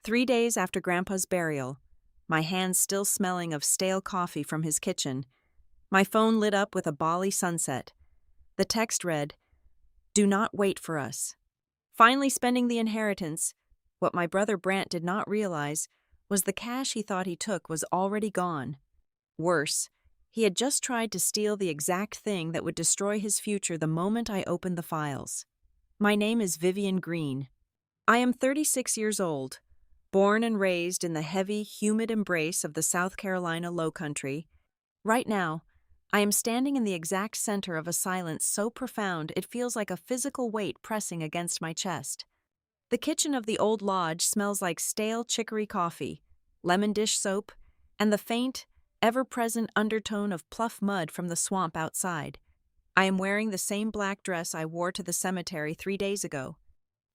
3 days after Grandpa's burial, my hands still smelling of stale coffee from his kitchen, my phone lit up with a Bali sunset. The text read, "Do not wait for us." Finally spending the inheritance, what my brother Brant did not realize was the cash he thought he took was already gone. Worse, he had just tried to steal the exact thing that would destroy his future the moment I opened the files. My name is Vivian Green. I am 36 years old, born and raised in the heavy, humid embrace of the South Carolina Lowcountry. Right now, I am standing in the exact center of a silence so profound it feels like a physical weight pressing against my chest. The kitchen of the old lodge smells like stale chicory coffee, lemon dish soap, and the faint, ever-present undertone of pluff mud from the swamp outside. I am wearing the same black dress I wore to the cemetery 3 days ago.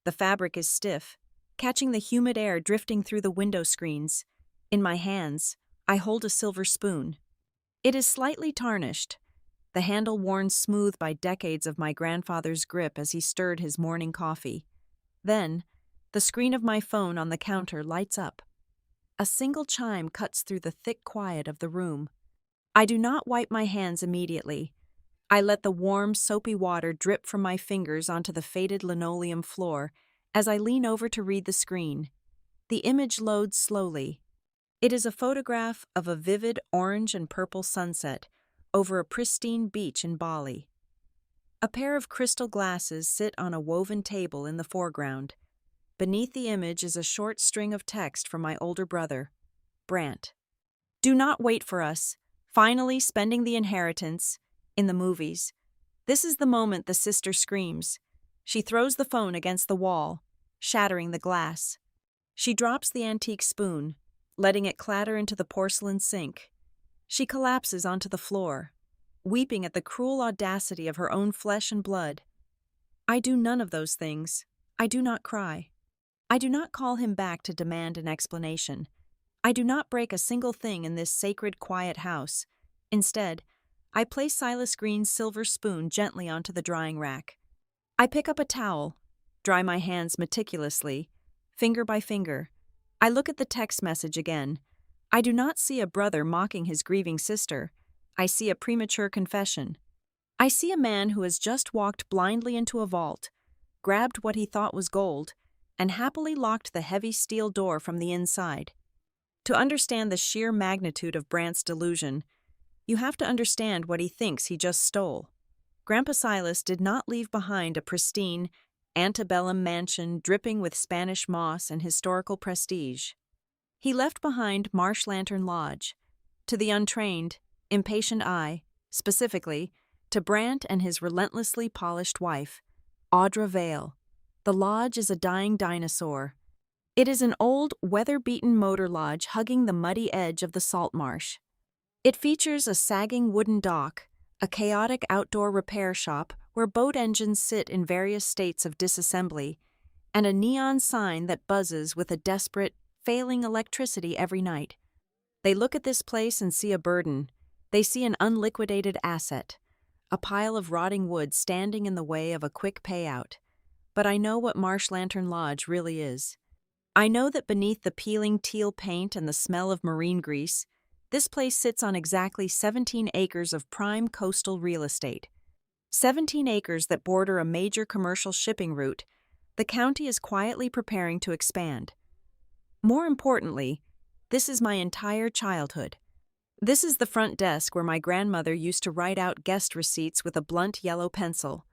The fabric is stiff, catching the humid air drifting through the window screens. In my hands, I hold a silver spoon. It is slightly tarnished, the handle worn smooth by decades of my grandfather's grip as he stirred his morning coffee. Then, the screen of my phone on the counter lights up. A single chime cuts through the thick quiet of the room. I do not wipe my hands immediately. I let the warm, soapy water drip from my fingers onto the faded linoleum floor as I lean over to read the screen. The image loads slowly. It is a photograph of a vivid orange and purple sunset over a pristine beach in Bali. A pair of crystal glasses sit on a woven table in the foreground. Beneath the image is a short string of text from my older brother, Brant. "Do not wait for us. Finally spending the inheritance." In the movies, this is the moment the sister screams. She throws the phone against the wall, shattering the glass. She drops the antique spoon, letting it clatter into the porcelain sink. She collapses onto the floor, weeping at the cruel audacity of her own flesh and blood. I do none of those things. I do not cry. I do not call him back to demand an explanation. I do not break a single thing in this sacred, quiet house. Instead, I place Silas Green's silver spoon gently onto the drying rack. I pick up a towel, dry my hands meticulously, finger by finger. I look at the text message again. I do not see a brother mocking his grieving sister. I see a premature confession. I see a man who has just walked blindly into a vault, grabbed what he thought was gold, and happily locked the heavy steel door from the inside. To understand the sheer magnitude of Brant's delusion, you have to understand what he thinks he just stole. Grandpa Silas did not leave behind a pristine, antebellum mansion dripping with Spanish moss and historical prestige. He left behind Marsh Lantern Lodge. To the untrained, impatient eye, specifically, to Brant and his relentlessly polished wife, Audra Vale, the lodge is a dying dinosaur. It is an old, weather-beaten motor lodge hugging the muddy edge of the salt marsh. It features a sagging wooden dock, a chaotic outdoor repair shop where boat engines sit in various states of disassembly, and a neon sign that buzzes with a desperate, failing electricity every night. They look at this place and see a burden. They see an unliquidated asset, a pile of rotting wood standing in the way of a quick payout. But I know what Marsh Lantern Lodge really is. I know that beneath the peeling teal paint and the smell of marine grease, this place sits on exactly 17 acres of prime coastal real estate. 17 acres that border a major commercial shipping route. The county is quietly preparing to expand. More importantly, this is my entire childhood. This is the front desk where my grandmother used to write out guest receipts with a blunt yellow pencil,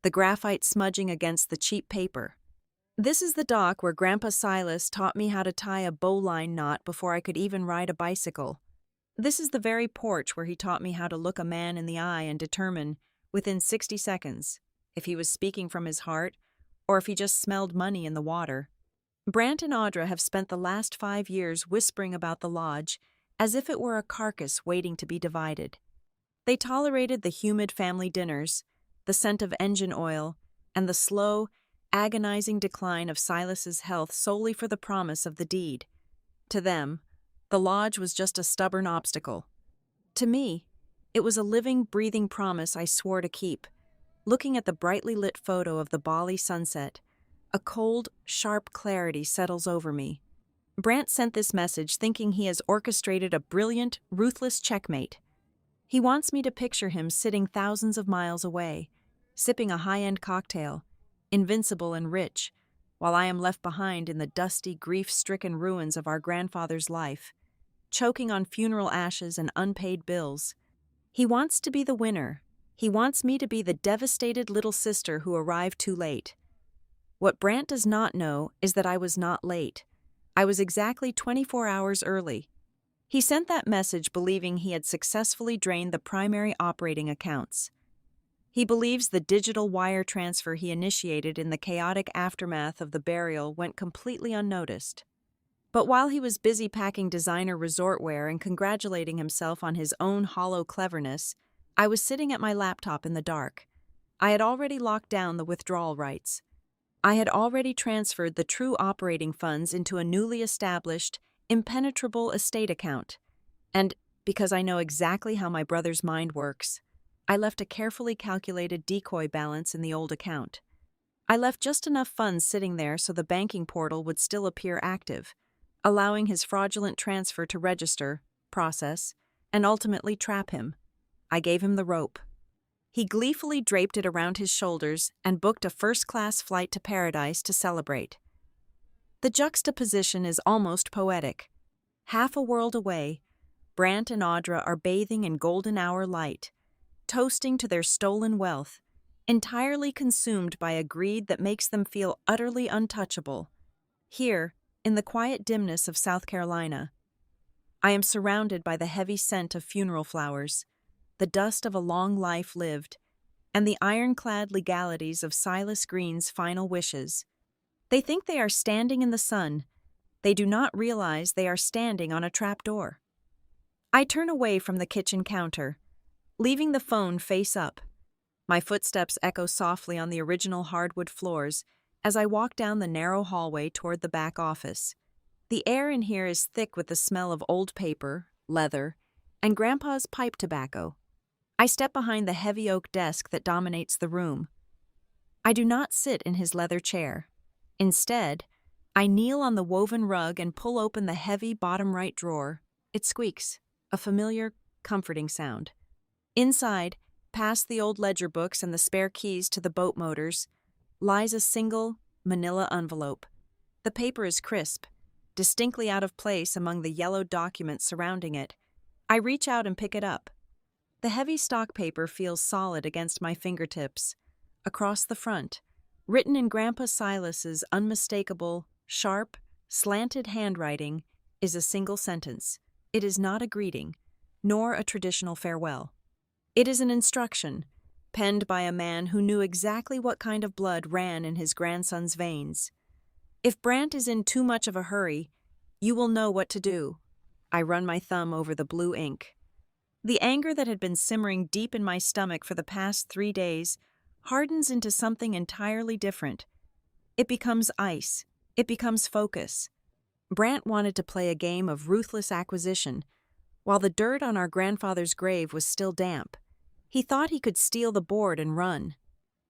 the graphite smudging against the cheap paper. This is the dock where Grandpa Silas taught me how to tie a bowline knot before I could even ride a bicycle. This is the very porch where he taught me how to look a man in the eye and determine, within 60 seconds, if he was speaking from his heart or if he just smelled money in the water. Brant and Audra have spent the last 5 years whispering about the lodge as if it were a carcass waiting to be divided. They tolerated the humid family dinners, the scent of engine oil, and the slow, agonizing decline of Silas's health solely for the promise of the deed. To them, the lodge was just a stubborn obstacle. To me, it was a living, breathing promise I swore to keep. Looking at the brightly lit photo of the Bali sunset, a cold, sharp clarity settles over me. Brant sent this message thinking he has orchestrated a brilliant, ruthless checkmate. He wants me to picture him sitting thousands of miles away, sipping a high-end cocktail, invincible and rich, while I am left behind in the dusty, grief-stricken ruins of our grandfather's life, choking on funeral ashes and unpaid bills. He wants to be the winner. He wants me to be the devastated little sister who arrived too late. What Brant does not know is that I was not late. I was exactly 24 hours early. He sent that message believing he had successfully drained the primary operating accounts. He believes the digital wire transfer he initiated in the chaotic aftermath of the burial went completely unnoticed. But while he was busy packing designer resort wear and congratulating himself on his own hollow cleverness, I was sitting at my laptop in the dark. I had already locked down the withdrawal rights. I had already transferred the true operating funds into a newly established, impenetrable estate account. And, because I know exactly how my brother's mind works, I left a carefully calculated decoy balance in the old account. I left just enough funds sitting there so the banking portal would still appear active, allowing his fraudulent transfer to register, process, and ultimately trap him. I gave him the rope. He gleefully draped it around his shoulders and booked a first-class flight to paradise to celebrate. The juxtaposition is almost poetic. Half a world away, Brant and Audra are bathing in golden hour light, toasting to their stolen wealth, entirely consumed by a greed that makes them feel utterly untouchable. Here, in the quiet dimness of South Carolina, I am surrounded by the heavy scent of funeral flowers, the dust of a long life lived, and the ironclad legalities of Silas Green's final wishes. They think they are standing in the sun. They do not realize they are standing on a trapdoor. I turn away from the kitchen counter, leaving the phone face up. My footsteps echo softly on the original hardwood floors as I walk down the narrow hallway toward the back office. The air in here is thick with the smell of old paper, leather, and Grandpa's pipe tobacco. I step behind the heavy oak desk that dominates the room. I do not sit in his leather chair. Instead, I kneel on the woven rug and pull open the heavy bottom right drawer. It squeaks, a familiar, comforting sound. Inside, past the old ledger books and the spare keys to the boat motors, lies a single, manila envelope. The paper is crisp, distinctly out of place among the yellow documents surrounding it. I reach out and pick it up. The heavy stock paper feels solid against my fingertips. Across the front, written in Grandpa Silas's unmistakable, sharp, slanted handwriting, is a single sentence. It is not a greeting, nor a traditional farewell. It is an instruction, penned by a man who knew exactly what kind of blood ran in his grandson's veins. If Brant is in too much of a hurry, you will know what to do. I run my thumb over the blue ink. The anger that had been simmering deep in my stomach for the past 3 days hardens into something entirely different. It becomes ice. It becomes focus. Brant wanted to play a game of ruthless acquisition, while the dirt on our grandfather's grave was still damp. He thought he could steal the board and run.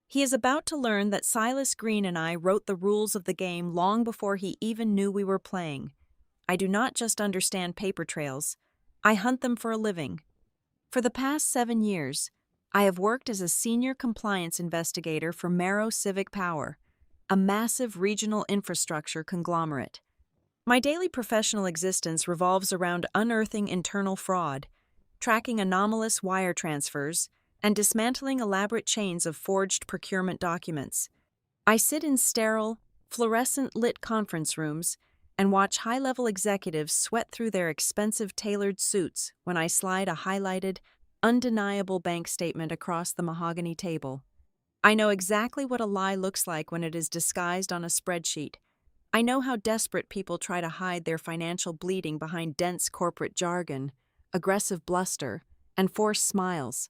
He is about to learn that Silas Green and I wrote the rules of the game long before he even knew we were playing. I do not just understand paper trails. I hunt them for a living. For the past 7 years, I have worked as a senior compliance investigator for Mero Civic Power, a massive regional infrastructure conglomerate. My daily professional existence revolves around unearthing internal fraud, tracking anomalous wire transfers, and dismantling elaborate chains of forged procurement documents. I sit in sterile, fluorescent-lit conference rooms and watch high-level executives sweat through their expensive tailored suits when I slide a highlighted, undeniable bank statement across the mahogany table. I know exactly what a lie looks like when it is disguised on a spreadsheet. I know how desperate people try to hide their financial bleeding behind dense corporate jargon, aggressive bluster, and forced smiles.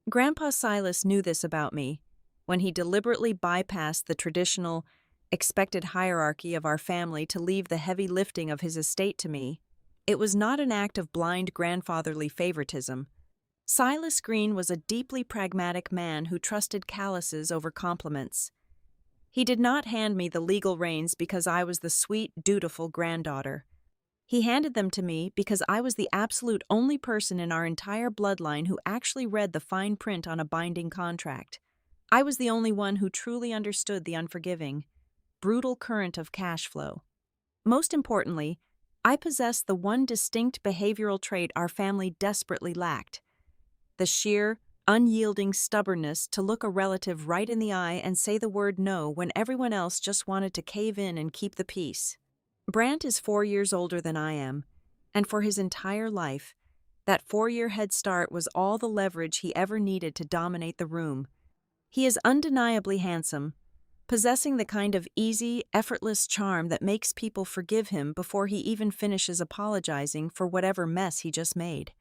Grandpa Silas knew this about me when he deliberately bypassed the traditional, expected hierarchy of our family to leave the heavy lifting of his estate to me. It was not an act of blind grandfatherly favoritism. Silas Green was a deeply pragmatic man who trusted calluses over compliments. He did not hand me the legal reins because I was the sweet, dutiful granddaughter. He handed them to me because I was the absolute only person in our entire bloodline who actually read the fine print on a binding contract. I was the only one who truly understood the unforgiving, brutal current of cash flow. Most importantly, I possessed the one distinct behavioral trait our family desperately lacked: the sheer, unyielding stubbornness to look a relative right in the eye and say the word no when everyone else just wanted to cave in and keep the peace. Brant is 4 years older than I am, and for his entire life, that 4-year head start was all the leverage he ever needed to dominate the room. He is undeniably handsome, possessing the kind of easy, effortless charm that makes people forgive him before he even finishes apologizing for whatever mess he just made.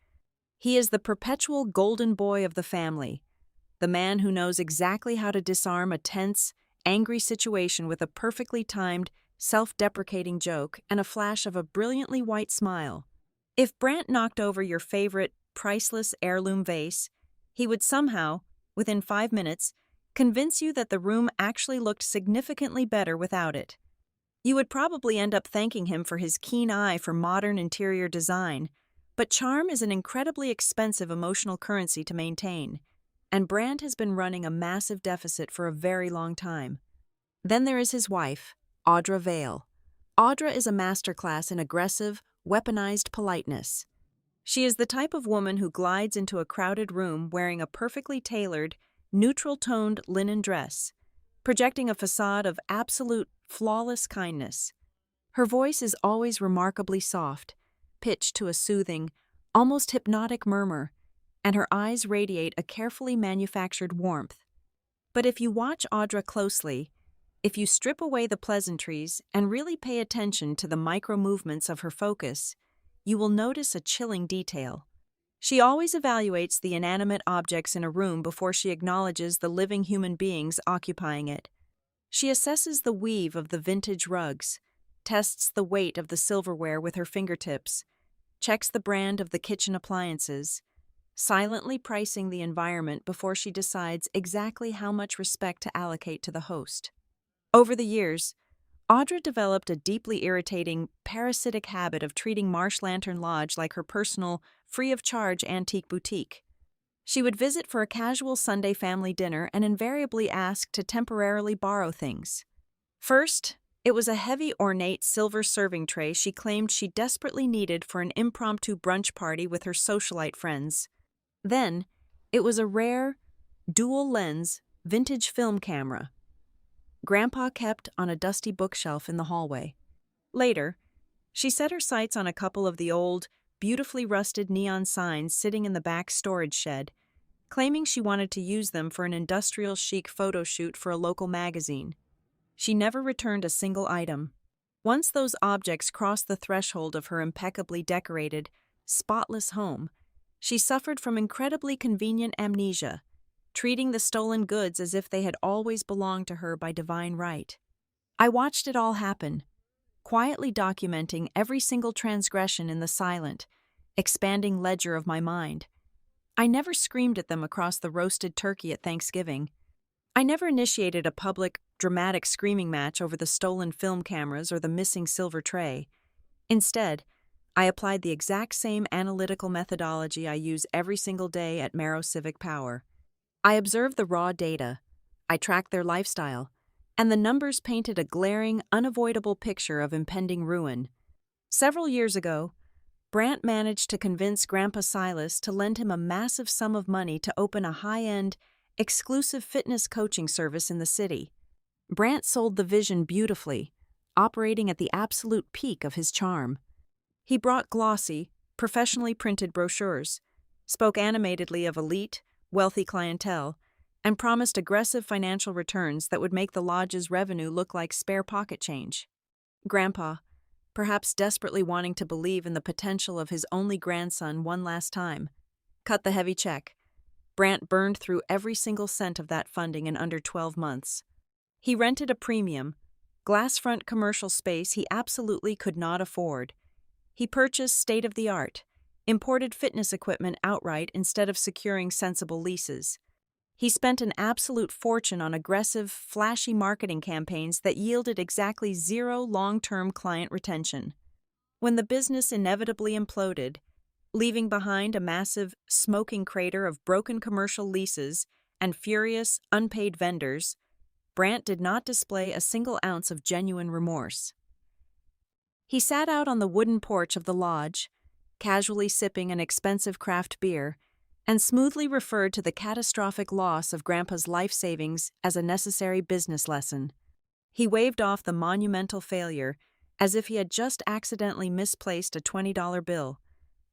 He is the perpetual golden boy of the family, the man who knows exactly how to disarm a tense, angry situation with a perfectly timed, self-deprecating joke and a flash of a brilliantly white smile. If Brant knocked over your favorite, priceless heirloom vase, he would somehow, within 5 minutes, convince you that the room actually looked significantly better without it. You would probably end up thanking him for his keen eye for modern interior design, but charm is an incredibly expensive emotional currency to maintain, and Brant has been running a massive deficit for a very long time. Then there is his wife, Audra Vale. Audra is a masterclass in aggressive, weaponized politeness. She is the type of woman who glides into a crowded room wearing a perfectly tailored, neutral-toned linen dress, projecting a facade of absolute, flawless kindness. Her voice is always remarkably soft, pitched to a soothing, almost hypnotic murmur, and her eyes radiate a carefully manufactured warmth. But if you watch Audra closely, if you strip away the pleasantries and really pay attention to the micro-movements of her focus, you will notice a chilling detail. She always evaluates the inanimate objects in a room before she acknowledges the living human beings occupying it. She assesses the weave of the vintage rugs, tests the weight of the silverware with her fingertips, checks the brand of the kitchen appliances, silently pricing the environment before she decides exactly how much respect to allocate to the host. Over the years, Audra developed a deeply irritating, parasitic habit of treating Marsh Lantern Lodge like her personal, free-of-charge antique boutique. She would visit for a casual Sunday family dinner and invariably ask to temporarily borrow things. First, it was a heavy, ornate silver serving tray she claimed she desperately needed for an impromptu brunch party with her socialite friends. Then, it was a rare, dual-lens, vintage film camera Grandpa kept on a dusty bookshelf in the hallway. Later, she set her sights on a couple of the old, beautifully rusted neon signs sitting in the back storage shed, claiming she wanted to use them for an industrial chic photo shoot for a local magazine. She never returned a single item. Once those objects crossed the threshold of her impeccably decorated, spotless home, she suffered from incredibly convenient amnesia, treating the stolen goods as if they had always belonged to her by divine right. I watched it all happen, quietly documenting every single transgression in the silent, expanding ledger of my mind. I never screamed at them across the roasted turkey at Thanksgiving. I never initiated a public, dramatic screaming match over the stolen film cameras or the missing silver tray. Instead, I applied the exact same analytical methodology I use every single day at Marrow Civic Power. I observed the raw data, I tracked their lifestyle, and the numbers painted a glaring, unavoidable picture of impending ruin. Several years ago, Brant managed to convince Grandpa Silas to lend him a massive sum of money to open a high-end, exclusive fitness coaching service in the city. Brant sold the vision beautifully, operating at the absolute peak of his charm. He brought glossy, professionally printed brochures, spoke animatedly of elite, wealthy clientele, and promised aggressive financial returns that would make the lodge's revenue look like spare pocket change. Grandpa, perhaps desperately wanting to believe in the potential of his only grandson one last time, cut the heavy check. Brant burned through every single cent of that funding in under 12 months. He rented a premium, glass-front commercial space he absolutely could not afford. He purchased state-of-the-art, imported fitness equipment outright instead of securing sensible leases. He spent an absolute fortune on aggressive, flashy marketing campaigns that yielded exactly zero long-term client retention. When the business inevitably imploded, leaving behind a massive, smoking crater of broken commercial leases and furious, unpaid vendors, Brant did not display a single ounce of genuine remorse. He sat out on the wooden porch of the lodge, casually sipping an expensive craft beer, and smoothly referred to the catastrophic loss of Grandpa's life savings as a necessary business lesson. He waved off the monumental failure as if he had just accidentally misplaced a $20 bill,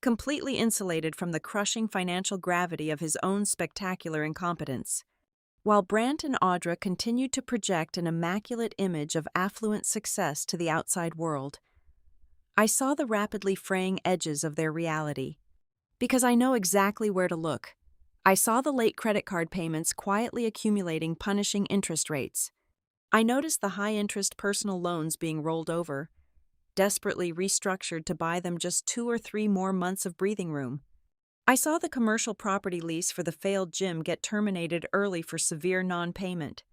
completely insulated from the crushing financial gravity of his own spectacular incompetence. While Brant and Audra continued to project an immaculate image of affluent success to the outside world, I saw the rapidly fraying edges of their reality. Because I know exactly where to look, I saw the late credit card payments quietly accumulating punishing interest rates. I noticed the high-interest personal loans being rolled over, desperately restructured to buy them just 2 or 3 more months of breathing room. I saw the commercial property lease for the failed gym get terminated early for severe non-payment.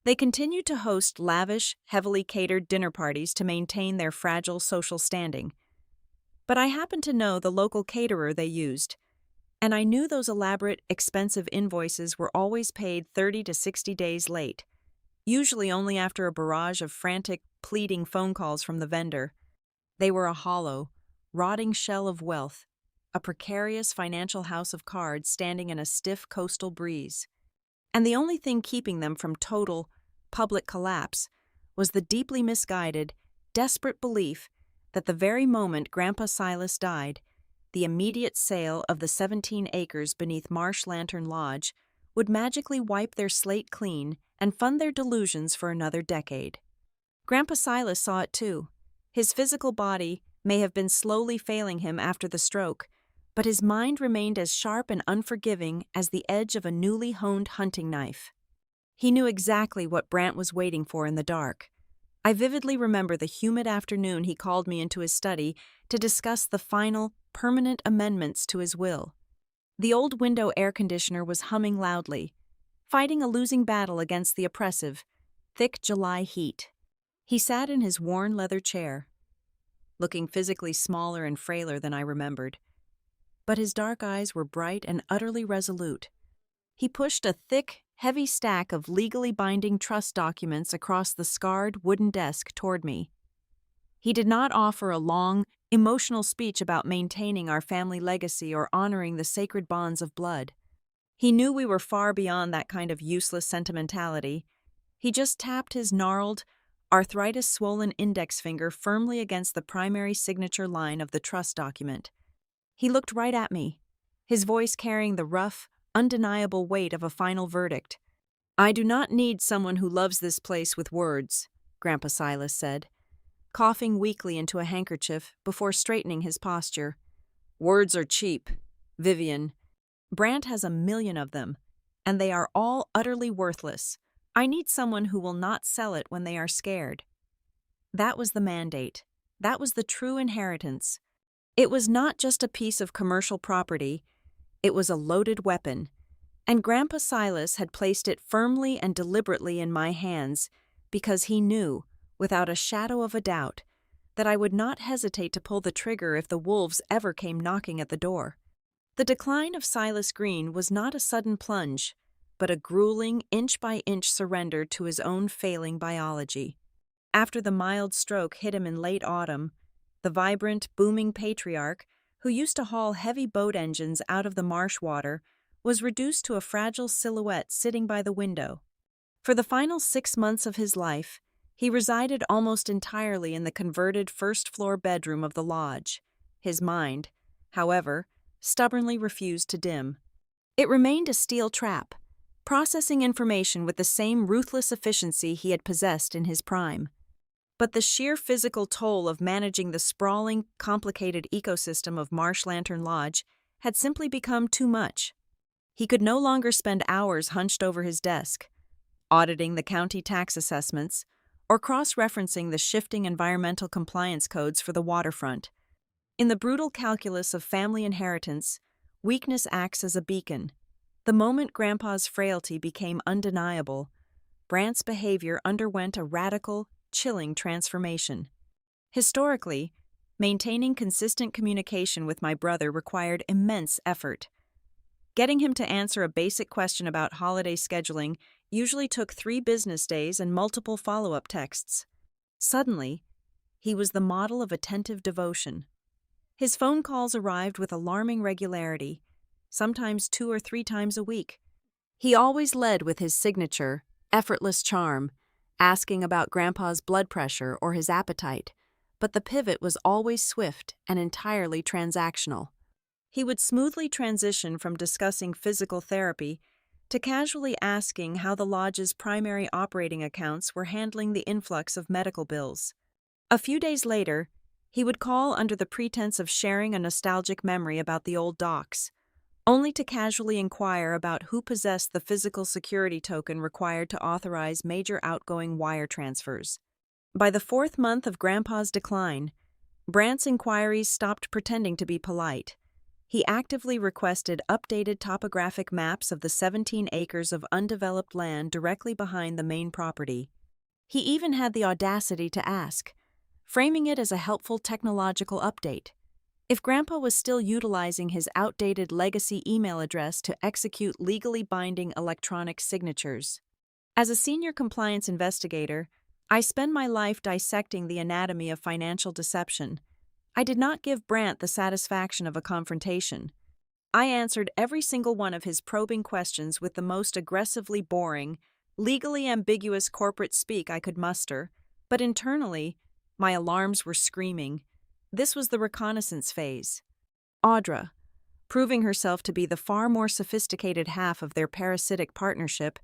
They continued to host lavish, heavily catered dinner parties to maintain their fragile social standing. But I happened to know the local caterer they used, and I knew those elaborate, expensive invoices were always paid 30 to 60 days late, usually only after a barrage of frantic, pleading phone calls from the vendor. They were a hollow, rotting shell of wealth, a precarious financial house of cards standing in a stiff coastal breeze. And the only thing keeping them from total, public collapse was the deeply misguided, desperate belief that the very moment Grandpa Silas died, the immediate sale of the 17 acres beneath Marsh Lantern Lodge would magically wipe their slate clean and fund their delusions for another decade. Grandpa Silas saw it too. His physical body may have been slowly failing him after the stroke, but his mind remained as sharp and unforgiving as the edge of a newly honed hunting knife. He knew exactly what Brant was waiting for in the dark. I vividly remember the humid afternoon he called me into his study to discuss the final, permanent amendments to his will. The old window air conditioner was humming loudly, fighting a losing battle against the oppressive, thick July heat. He sat in his worn leather chair, looking physically smaller and frailer than I remembered, but his dark eyes were bright and utterly resolute. He pushed a thick, heavy stack of legally binding trust documents across the scarred wooden desk toward me. He did not offer a long, emotional speech about maintaining our family legacy or honoring the sacred bonds of blood. He knew we were far beyond that kind of useless sentimentality. He just tapped his gnarled, arthritis-swollen index finger firmly against the primary signature line of the trust document. He looked right at me, his voice carrying the rough, undeniable weight of a final verdict. "I do not need someone who loves this place with words," Grandpa Silas said, coughing weakly into a handkerchief before straightening his posture. "Words are cheap, Vivian. Brant has 1,000,000 of them, and they are all utterly worthless. I need someone who will not sell it when they are scared." That was the mandate. That was the true inheritance. It was not just a piece of commercial property, it was a loaded weapon, and Grandpa Silas had placed it firmly and deliberately in my hands because he knew, without a shadow of a doubt, that I would not hesitate to pull the trigger if the wolves ever came knocking at the door. The decline of Silas Green was not a sudden plunge, but a grueling, inch-by-inch surrender to his own failing biology. After the mild stroke hit him in late autumn, the vibrant, booming patriarch, who used to haul heavy boat engines out of the marsh water, was reduced to a fragile silhouette sitting by the window. For the final 6 months of his life, he resided almost entirely in the converted first-floor bedroom of the lodge. His mind, however, stubbornly refused to dim. It remained a steel trap, processing information with the same ruthless efficiency he had possessed in his prime. But the sheer physical toll of managing the sprawling, complicated ecosystem of Marsh Lantern Lodge had simply become too much. He could no longer spend hours hunched over his desk, auditing the county tax assessments, or cross-referencing the shifting environmental compliance codes for the waterfront. In the brutal calculus of family inheritance, weakness acts as a beacon. The moment Grandpa's frailty became undeniable, Brant's behavior underwent a radical, chilling transformation. Historically, Maintaining consistent communication with my brother required immense effort. Getting him to answer a basic question about holiday scheduling usually took 3 business days and multiple follow-up texts. Suddenly, he was the model of attentive devotion. His phone calls arrived with alarming regularity, sometimes 2 or 3 times a week. He always led with his signature, effortless charm, asking about Grandpa's blood pressure or his appetite, but the pivot was always swift and entirely transactional. He would smoothly transition from discussing physical therapy to casually asking how the lodge's primary operating accounts were handling the influx of medical bills. A few days later, he would call under the pretense of sharing a nostalgic memory about the old docks, only to casually inquire about who possessed the physical security token required to authorize major outgoing wire transfers. By the 4th month of Grandpa's decline, Brant's inquiries stopped pretending to be polite. He actively requested updated topographic maps of the 17 acres of undeveloped land directly behind the main property. He even had the audacity to ask, framing it as a helpful technological update, if Grandpa was still utilizing his outdated legacy email address to execute legally binding electronic signatures. As a senior compliance investigator, I spend my life dissecting the anatomy of financial deception. I did not give Brant the satisfaction of a confrontation. I answered every single one of his probing questions with the most aggressively boring, legally ambiguous corporate speak I could muster, but internally, my alarms were screaming. This was the reconnaissance phase. Audra, proving herself to be the far more sophisticated half of their parasitic partnership,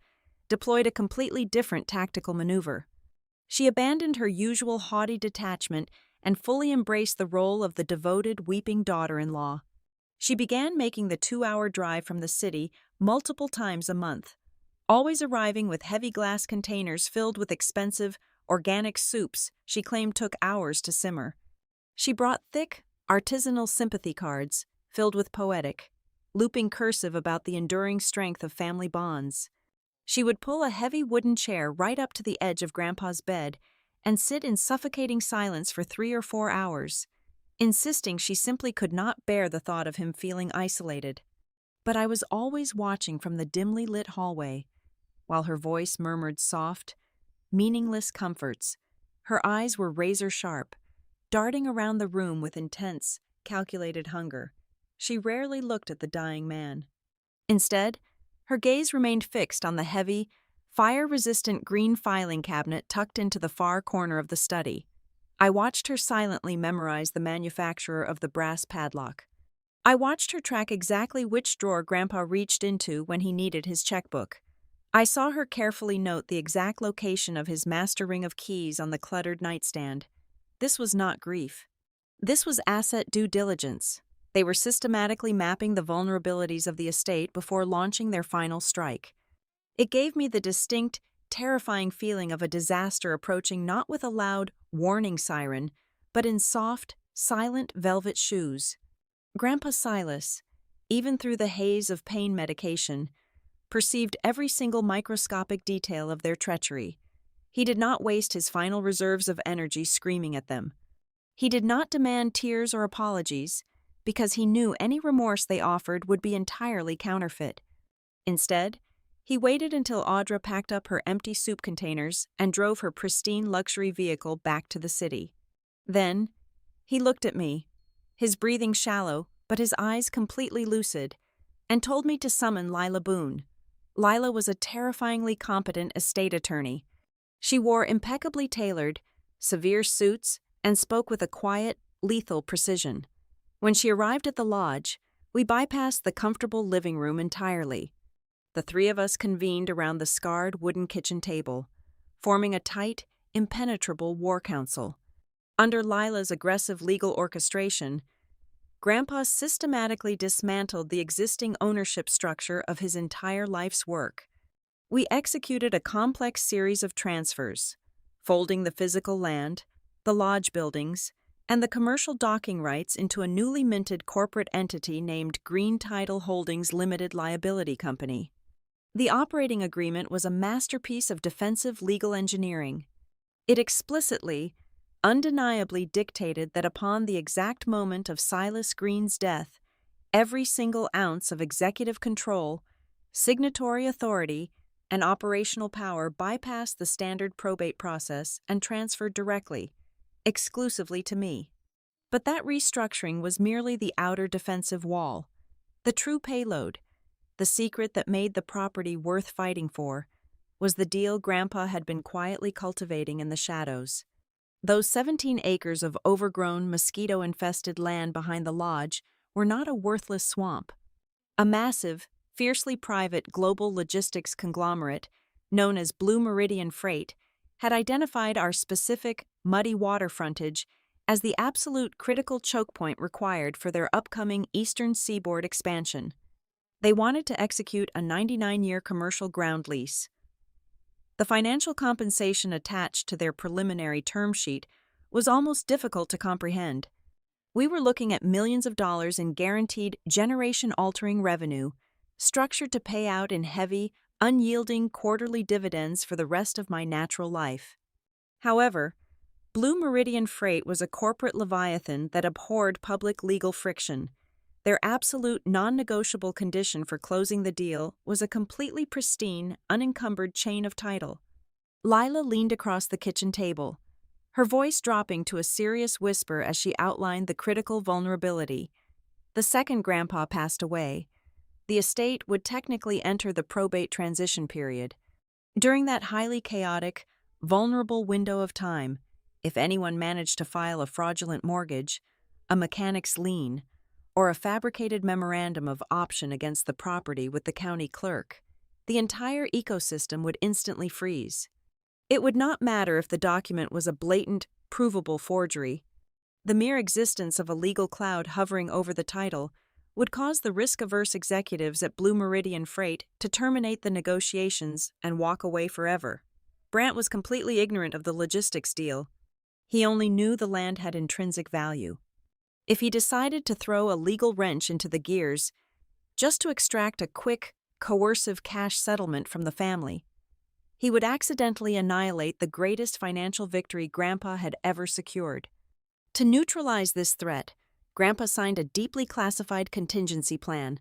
deployed a completely different tactical maneuver. She abandoned her usual haughty detachment and fully embraced the role of the devoted, weeping daughter-in-law. She began making the 2-hour drive from the city multiple times a month, always arriving with heavy glass containers filled with expensive, organic soups she claimed took hours to simmer. She brought thick, artisanal sympathy cards filled with poetic, looping cursive about the enduring strength of family bonds. She would pull a heavy wooden chair right up to the edge of Grandpa's bed and sit in suffocating silence for 3 or 4 hours, insisting she simply could not bear the thought of him feeling isolated. But I was always watching from the dimly lit hallway, while her voice murmured soft, meaningless comforts. Her eyes were razor-sharp, darting around the room with intense, calculated hunger. She rarely looked at the dying man. Instead, her gaze remained fixed on the heavy, fire-resistant green filing cabinet tucked into the far corner of the study. I watched her silently memorize the manufacturer of the brass padlock. I watched her track exactly which drawer Grandpa reached into when he needed his checkbook. I saw her carefully note the exact location of his master ring of keys on the cluttered nightstand. This was not grief. This was asset due diligence. They were systematically mapping the vulnerabilities of the estate before launching their final strike. It gave me the distinct, terrifying feeling of a disaster approaching not with a loud, warning siren, but in soft, silent velvet shoes. Grandpa Silas, even through the haze of pain medication, perceived every single microscopic detail of their treachery. He did not waste his final reserves of energy screaming at them. He did not demand tears or apologies, because he knew any remorse they offered would be entirely counterfeit. Instead, he waited until Audra packed up her empty soup containers and drove her pristine luxury vehicle back to the city. Then, he looked at me, his breathing shallow but his eyes completely lucid, and told me to summon Lila Boone. Lila was a terrifyingly competent estate attorney. She wore impeccably tailored, severe suits and spoke with a quiet, lethal precision. When she arrived at the lodge, we bypassed the comfortable living room entirely. The 3 of us convened around the scarred wooden kitchen table, forming a tight, impenetrable war council. Under Lila's aggressive legal orchestration, Grandpa systematically dismantled the existing ownership structure of his entire life's work. We executed a complex series of transfers, folding the physical land, the lodge buildings, and the commercial docking rights into a newly minted corporate entity named Green Tidal Holdings Limited Liability Company. The operating agreement was a masterpiece of defensive legal engineering. It explicitly, undeniably dictated that upon the exact moment of Silas Green's death, every single ounce of executive control, signatory authority, and operational power bypassed the standard probate process and transferred directly, exclusively to me. But that restructuring was merely the outer defensive wall. The true payload, the secret that made the property worth fighting for, was the deal Grandpa had been quietly cultivating in the shadows. Those 17 acres of overgrown, mosquito-infested land behind the lodge were not a worthless swamp. A massive, fiercely private global logistics conglomerate, known as Blue Meridian Freight, had identified our specific, muddy water frontage as the absolute critical choke point required for their upcoming eastern seaboard expansion. They wanted to execute a 99-year commercial ground lease. The financial compensation attached to their preliminary term sheet was almost difficult to comprehend. We were looking at millions of dollars in guaranteed generation-altering revenue, structured to pay out in heavy, unyielding quarterly dividends for the rest of my natural life. However, Blue Meridian Freight was a corporate leviathan that abhorred public legal friction. Their absolute non-negotiable condition for closing the deal was a completely pristine, unencumbered chain of title. Lila leaned across the kitchen table, her voice dropping to a serious whisper as she outlined the critical vulnerability. The second Grandpa passed away, the estate would technically enter the probate transition period. During that highly chaotic, vulnerable window of time, if anyone managed to file a fraudulent mortgage, a mechanic's lien, or a fabricated memorandum of option against the property with the county clerk, the entire ecosystem would instantly freeze. It would not matter if the document was a blatant, provable forgery. The mere existence of a legal cloud hovering over the title would cause the risk-averse executives at Blue Meridian Freight to terminate the negotiations and walk away forever. Brant was completely ignorant of the logistics deal. He only knew the land had intrinsic value. If he decided to throw a legal wrench into the gears, just to extract a quick, coercive cash settlement from the family, he would accidentally annihilate the greatest financial victory Grandpa had ever secured. To neutralize this threat, Grandpa signed a deeply classified contingency plan.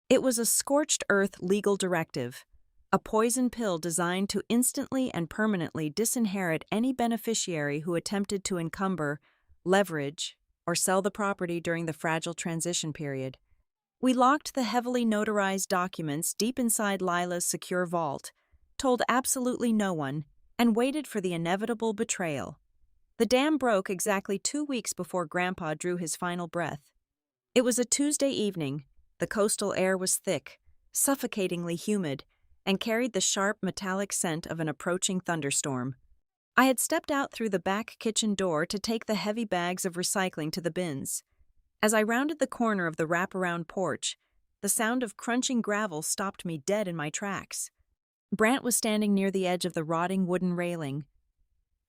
It was a scorched-earth legal directive, a poison pill designed to instantly and permanently disinherit any beneficiary who attempted to encumber, leverage, or sell the property during the fragile transition period. We locked the heavily notarized documents deep inside Lila's secure vault, told absolutely no one, and waited for the inevitable betrayal. The dam broke exactly 2 weeks before Grandpa drew his final breath. It was a Tuesday evening. The coastal air was thick, suffocatingly humid, and carried the sharp metallic scent of an approaching thunderstorm. I had stepped out through the back kitchen door to take the heavy bags of recycling to the bins. As I rounded the corner of the wraparound porch, the sound of crunching gravel stopped me dead in my tracks. Brant was standing near the edge of the rotting wooden railing,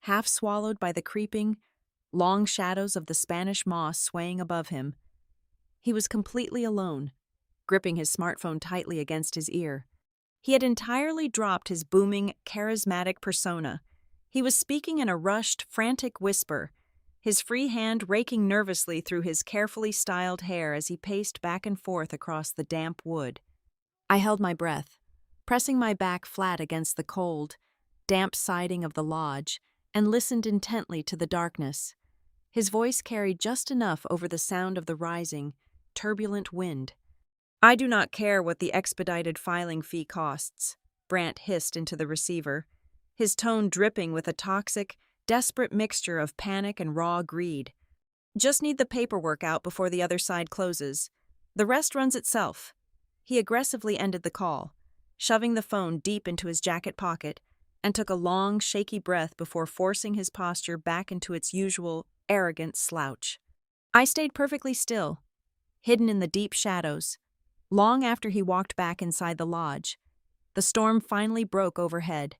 half swallowed by the creeping, long shadows of the Spanish moss swaying above him. He was completely alone, gripping his smartphone tightly against his ear. He had entirely dropped his booming, charismatic persona. He was speaking in a rushed, frantic whisper, his free hand raking nervously through his carefully styled hair as he paced back and forth across the damp wood. I held my breath, pressing my back flat against the cold, damp siding of the lodge, and listened intently to the darkness. His voice carried just enough over the sound of the rising, turbulent wind. "I do not care what the expedited filing fee costs," Brant hissed into the receiver, his tone dripping with a toxic, desperate mixture of panic and raw greed. "Just need the paperwork out before the other side closes. The rest runs itself." He aggressively ended the call, shoving the phone deep into his jacket pocket, and took a long, shaky breath before forcing his posture back into its usual, arrogant slouch. I stayed perfectly still, hidden in the deep shadows. Long after he walked back inside the lodge, the storm finally broke overhead,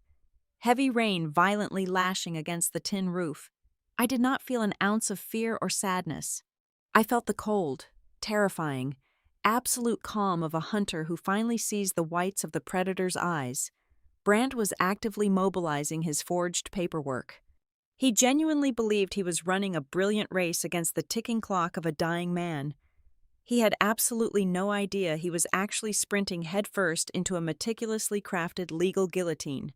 heavy rain violently lashing against the tin roof. I did not feel an ounce of fear or sadness. I felt the cold, terrifying, absolute calm of a hunter who finally sees the whites of the predator's eyes. Brant was actively mobilizing his forged paperwork. He genuinely believed he was running a brilliant race against the ticking clock of a dying man. He had absolutely no idea he was actually sprinting headfirst into a meticulously crafted legal guillotine.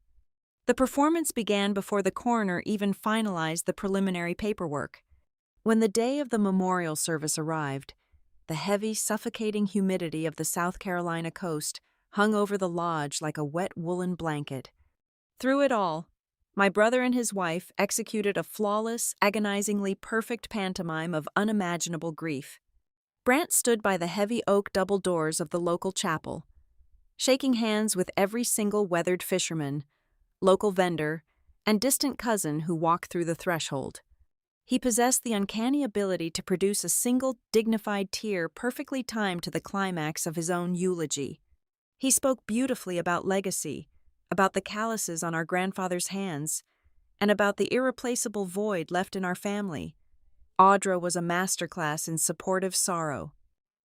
The performance began before the coroner even finalized the preliminary paperwork. When the day of the memorial service arrived, the heavy, suffocating humidity of the South Carolina coast hung over the lodge like a wet woolen blanket. Through it all, my brother and his wife executed a flawless, agonizingly perfect pantomime of unimaginable grief. Brant stood by the heavy oak double doors of the local chapel, shaking hands with every single weathered fisherman, local vendor, and distant cousin who walked through the threshold. He possessed the uncanny ability to produce a single, dignified tear perfectly timed to the climax of his own eulogy. He spoke beautifully about legacy, about the calluses on our grandfather's hands, and about the irreplaceable void left in our family. Audra was a masterclass in supportive sorrow.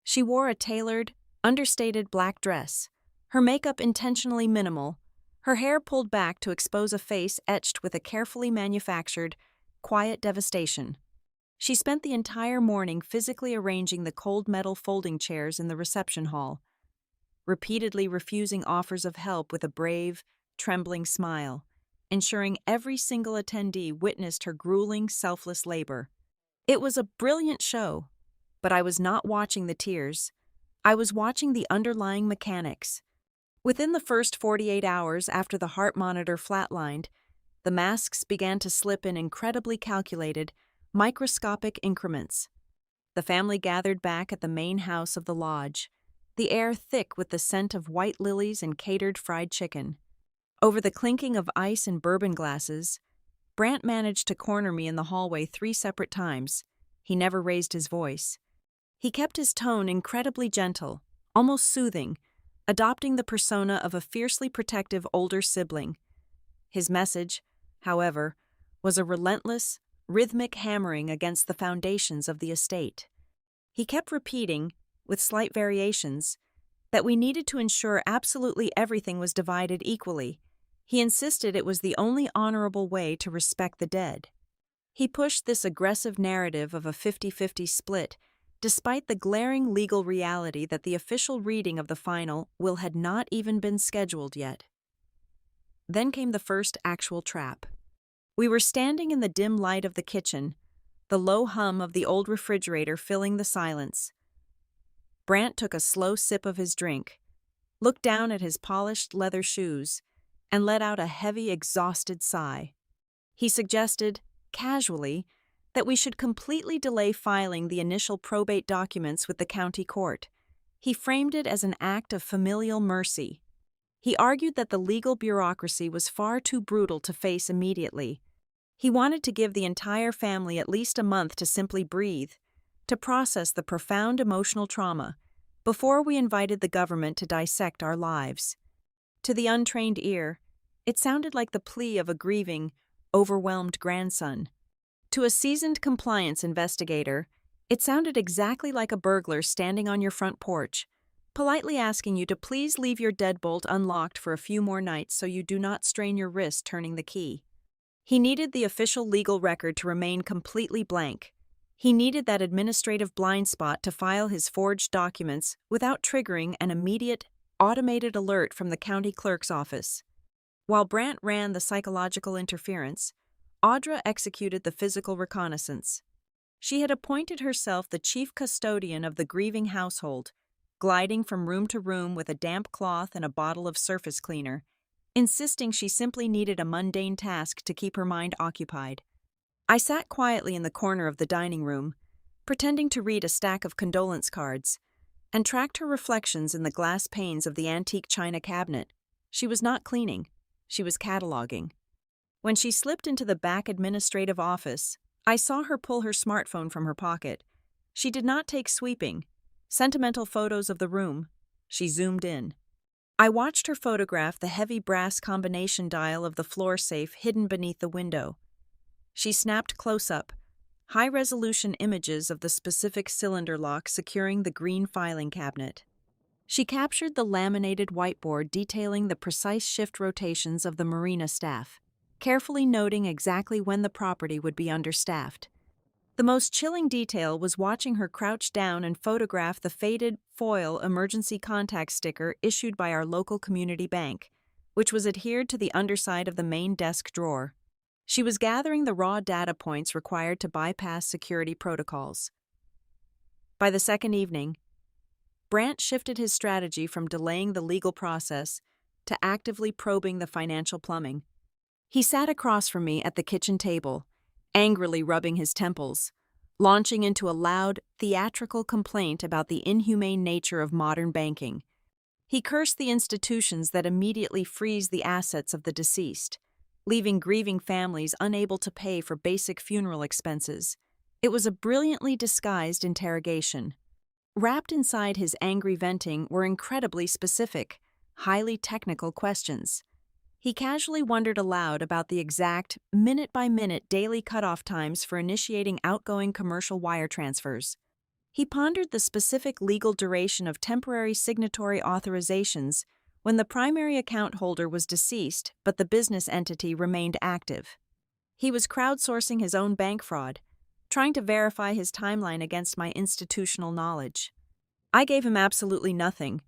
She wore a tailored, understated black dress, her makeup intentionally minimal, her hair pulled back to expose a face etched with a carefully manufactured, quiet devastation. She spent the entire morning physically arranging the cold metal folding chairs in the reception hall, repeatedly refusing offers of help with a brave, trembling smile, ensuring every single attendee witnessed her grueling, selfless labor. It was a brilliant show, but I was not watching the tears. I was watching the underlying mechanics. Within the first 48 hours after the heart monitor flatlined, the masks began to slip in incredibly calculated, microscopic increments. The family gathered back at the main house of the lodge, the air thick with the scent of white lilies and catered fried chicken. Over the clinking of ice and bourbon glasses, Brant managed to corner me in the hallway 3 separate times. He never raised his voice. He kept his tone incredibly gentle, almost soothing, adopting the persona of a fiercely protective older sibling. His message, however, was a relentless, rhythmic hammering against the foundations of the estate. He kept repeating, with slight variations, that we needed to ensure absolutely everything was divided equally. He insisted it was the only honorable way to respect the dead. He pushed this aggressive narrative of a 50-50 split, despite the glaring legal reality that the official reading of the final will had not even been scheduled yet. Then came the first actual trap. We were standing in the dim light of the kitchen, the low hum of the old refrigerator filling the silence. Brant took a slow sip of his drink, looked down at his polished leather shoes, and let out a heavy, exhausted sigh. He suggested, casually, that we should completely delay filing the initial probate documents with the county court. He framed it as an act of familial mercy. He argued that the legal bureaucracy was far too brutal to face immediately. He wanted to give the entire family at least a month to simply breathe, to process the profound emotional trauma, before we invited the government to dissect our lives. To the untrained ear, it sounded like the plea of a grieving, overwhelmed grandson. To a seasoned compliance investigator, it sounded exactly like a burglar standing on your front porch, politely asking you to please leave your deadbolt unlocked for a few more nights so you do not strain your wrist turning the key. He needed the official legal record to remain completely blank. He needed that administrative blind spot to file his forged documents without triggering an immediate, automated alert from the county clerk's office. While Brant ran the psychological interference, Audra executed the physical reconnaissance. She had appointed herself the chief custodian of the grieving household, gliding from room to room with a damp cloth and a bottle of surface cleaner, insisting she simply needed a mundane task to keep her mind occupied. I sat quietly in the corner of the dining room, pretending to read a stack of condolence cards, and tracked her reflections in the glass panes of the antique china cabinet. She was not cleaning. She was cataloging. When she slipped into the back administrative office, I saw her pull her smartphone from her pocket. She did not take sweeping, sentimental photos of the room. She zoomed in. I watched her photograph the heavy brass combination dial of the floor safe hidden beneath the window. She snapped close-up, high-resolution images of the specific cylinder lock securing the green filing cabinet. She captured the laminated whiteboard detailing the precise shift rotations of the marina staff. carefully noting exactly when the property would be understaffed. The most chilling detail was watching her crouch down and photograph the faded foil emergency contact sticker issued by our local community bank, which was adhered to the underside of the main desk drawer. She was gathering the raw data points required to bypass security protocols. By the second evening, Brant shifted his strategy from delaying the legal process to actively probing the financial plumbing. He sat across from me at the kitchen table, angrily rubbing his temples, launching into a loud, theatrical complaint about the inhumane nature of modern banking. He cursed the institutions that immediately freeze the assets of the deceased, leaving grieving families unable to pay for basic funeral expenses. It was a brilliantly disguised interrogation. Wrapped inside his angry venting were incredibly specific, highly technical questions. He casually wondered aloud about the exact, minute-by-minute daily cutoff times for initiating outgoing commercial wire transfers. He pondered the specific legal duration of temporary signatory authorizations when the primary account holder was deceased but the business entity remained active. He was crowdsourcing his own bank fraud, trying to verify his timeline against my institutional knowledge. I gave him absolutely nothing,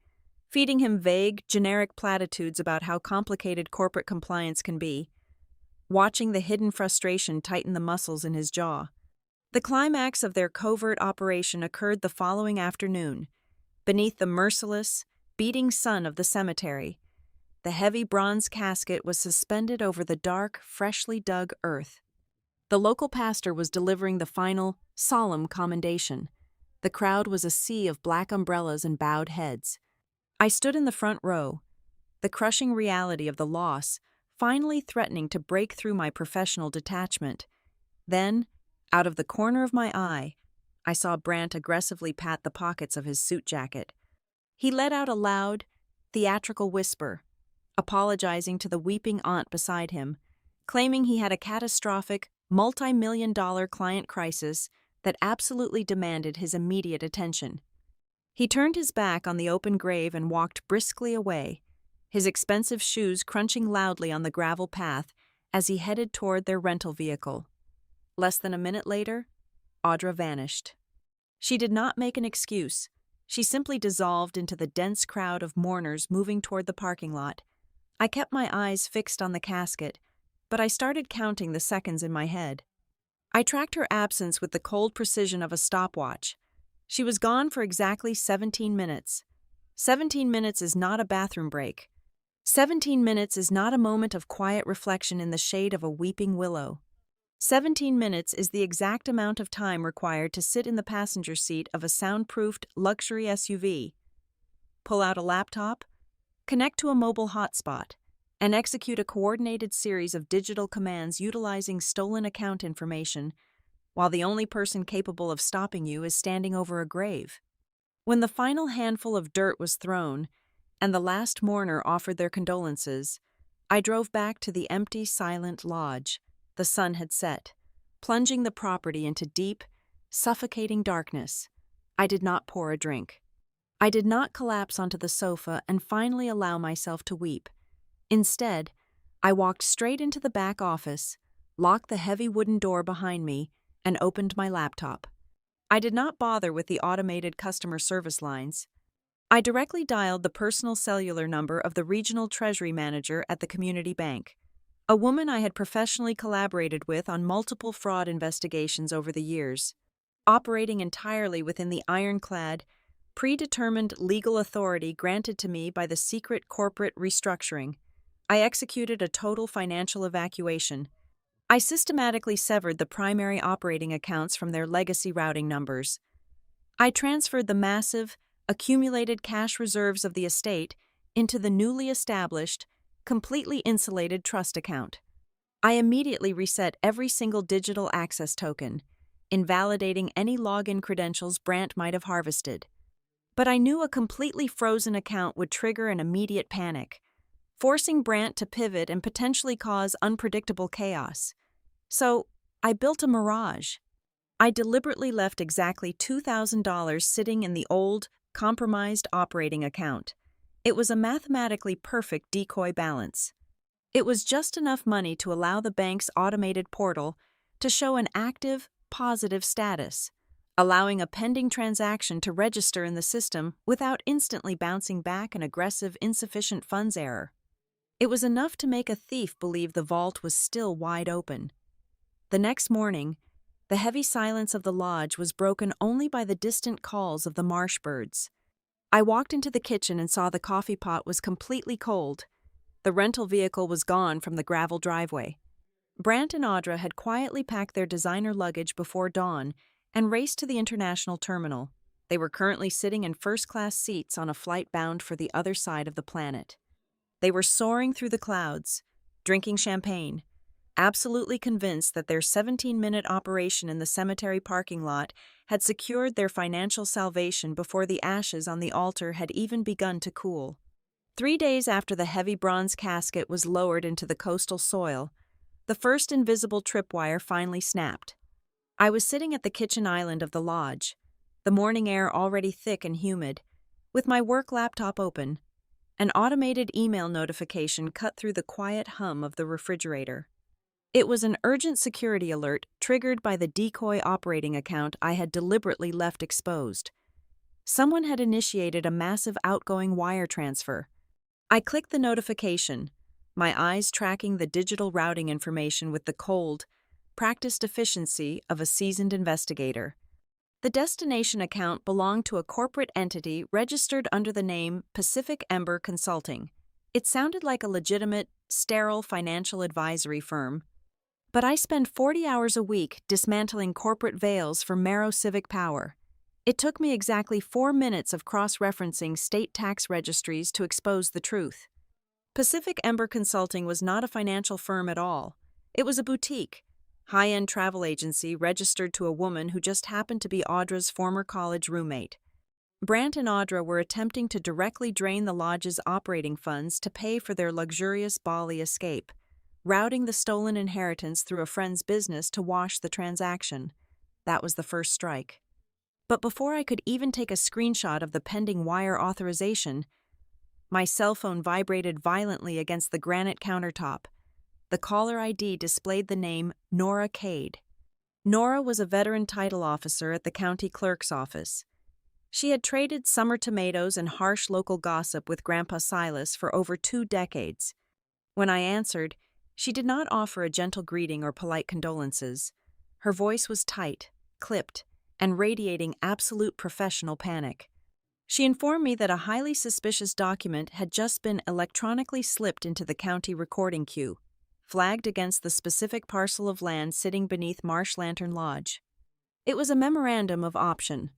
feeding him vague, generic platitudes about how complicated corporate compliance can be, watching the hidden frustration tighten the muscles in his jaw. The climax of their covert operation occurred the following afternoon, beneath the merciless, beating sun of the cemetery. The heavy bronze casket was suspended over the dark, freshly dug earth. The local pastor was delivering the final, solemn commendation. The crowd was a sea of black umbrellas and bowed heads. I stood in the front row, the crushing reality of the loss finally threatening to break through my professional detachment. Then, out of the corner of my eye, I saw Brant aggressively pat the pockets of his suit jacket. He let out a loud, theatrical whisper, apologizing to the weeping aunt beside him, claiming he had a catastrophic, multi-million-dollar client crisis that absolutely demanded his immediate attention. He turned his back on the open grave and walked briskly away, his expensive shoes crunching loudly on the gravel path as he headed toward their rental vehicle. Less than a minute later, Audra vanished. She did not make an excuse. She simply dissolved into the dense crowd of mourners moving toward the parking lot. I kept my eyes fixed on the casket, but I started counting the seconds in my head. I tracked her absence with the cold precision of a stopwatch. She was gone for exactly 17 minutes. 17 minutes is not a bathroom break. 17 minutes is not a moment of quiet reflection in the shade of a weeping willow. 17 minutes is the exact amount of time required to sit in the passenger seat of a soundproofed luxury SUV, pull out a laptop, connect to a mobile hotspot, and execute a coordinated series of digital commands utilizing stolen account information, while the only person capable of stopping you is standing over a grave. When the final handful of dirt was thrown, and the last mourner offered their condolences, I drove back to the empty, silent lodge. The sun had set, plunging the property into deep, suffocating darkness. I did not pour a drink. I did not collapse onto the sofa and finally allow myself to weep. Instead, I walked straight into the back office, locked the heavy wooden door behind me, and opened my laptop. I did not bother with the automated customer service lines. I directly dialed the personal cellular number of the regional treasury manager at the community bank, a woman I had professionally collaborated with on multiple fraud investigations over the years. Operating entirely within the ironclad, predetermined legal authority granted to me by the secret corporate restructuring, I executed a total financial evacuation. I systematically severed the primary operating accounts from their legacy routing numbers. I transferred the massive, accumulated cash reserves of the estate into the newly established, completely insulated trust account. I immediately reset every single digital access token, invalidating any login credentials Brant might have harvested. But I knew a completely frozen account would trigger an immediate panic, forcing Brant to pivot and potentially cause unpredictable chaos. So, I built a mirage. I deliberately left exactly $2,000 sitting in the old, compromised operating account. It was a mathematically perfect decoy balance. It was just enough money to allow the bank's automated portal to show an active, positive status, allowing a pending transaction to register in the system without instantly bouncing back an aggressive insufficient funds error. It was enough to make a thief believe the vault was still wide open. The next morning, the heavy silence of the lodge was broken only by the distant calls of the marsh birds. I walked into the kitchen and saw the coffee pot was completely cold. The rental vehicle was gone from the gravel driveway. Brant and Audra had quietly packed their designer luggage before dawn and raced to the international terminal. They were currently sitting in first-class seats on a flight bound for the other side of the planet. They were soaring through the clouds, drinking champagne, absolutely convinced that their 17-minute operation in the cemetery parking lot had secured their financial salvation before the ashes on the altar had even begun to cool. 3 days after the heavy bronze casket was lowered into the coastal soil, the first invisible tripwire finally snapped. I was sitting at the kitchen island of the lodge, the morning air already thick and humid, with my work laptop open. An automated email notification cut through the quiet hum of the refrigerator. It was an urgent security alert triggered by the decoy operating account I had deliberately left exposed. Someone had initiated a massive outgoing wire transfer. I clicked the notification, my eyes tracking the digital routing information with the cold, practiced efficiency of a seasoned investigator. The destination account belonged to a corporate entity registered under the name Pacific Ember Consulting. It sounded like a legitimate, sterile financial advisory firm. But I spend 40 hours a week dismantling corporate veils for Mero Civic Power. It took me exactly 4 minutes of cross-referencing state tax registries to expose the truth. Pacific Ember Consulting was not a financial firm at all. It was a boutique, high-end travel agency registered to a woman who just happened to be Audra's former college roommate. Brant and Audra were attempting to directly drain the lodge's operating funds to pay for their luxurious Bali escape, routing the stolen inheritance through a friend's business to wash the transaction. That was the first strike. But before I could even take a screenshot of the pending wire authorization, my cell phone vibrated violently against the granite countertop. The caller ID displayed the name Nora Cade. Nora was a veteran title officer at the county clerk's office. She had traded summer tomatoes and harsh local gossip with Grandpa Silas for over 2 decades. When I answered, she did not offer a gentle greeting or polite condolences. Her voice was tight, clipped, and radiating absolute professional panic. She informed me that a highly suspicious document had just been electronically slipped into the county recording queue, flagged against the specific parcel of land sitting beneath Marsh Lantern Lodge. It was a memorandum of option.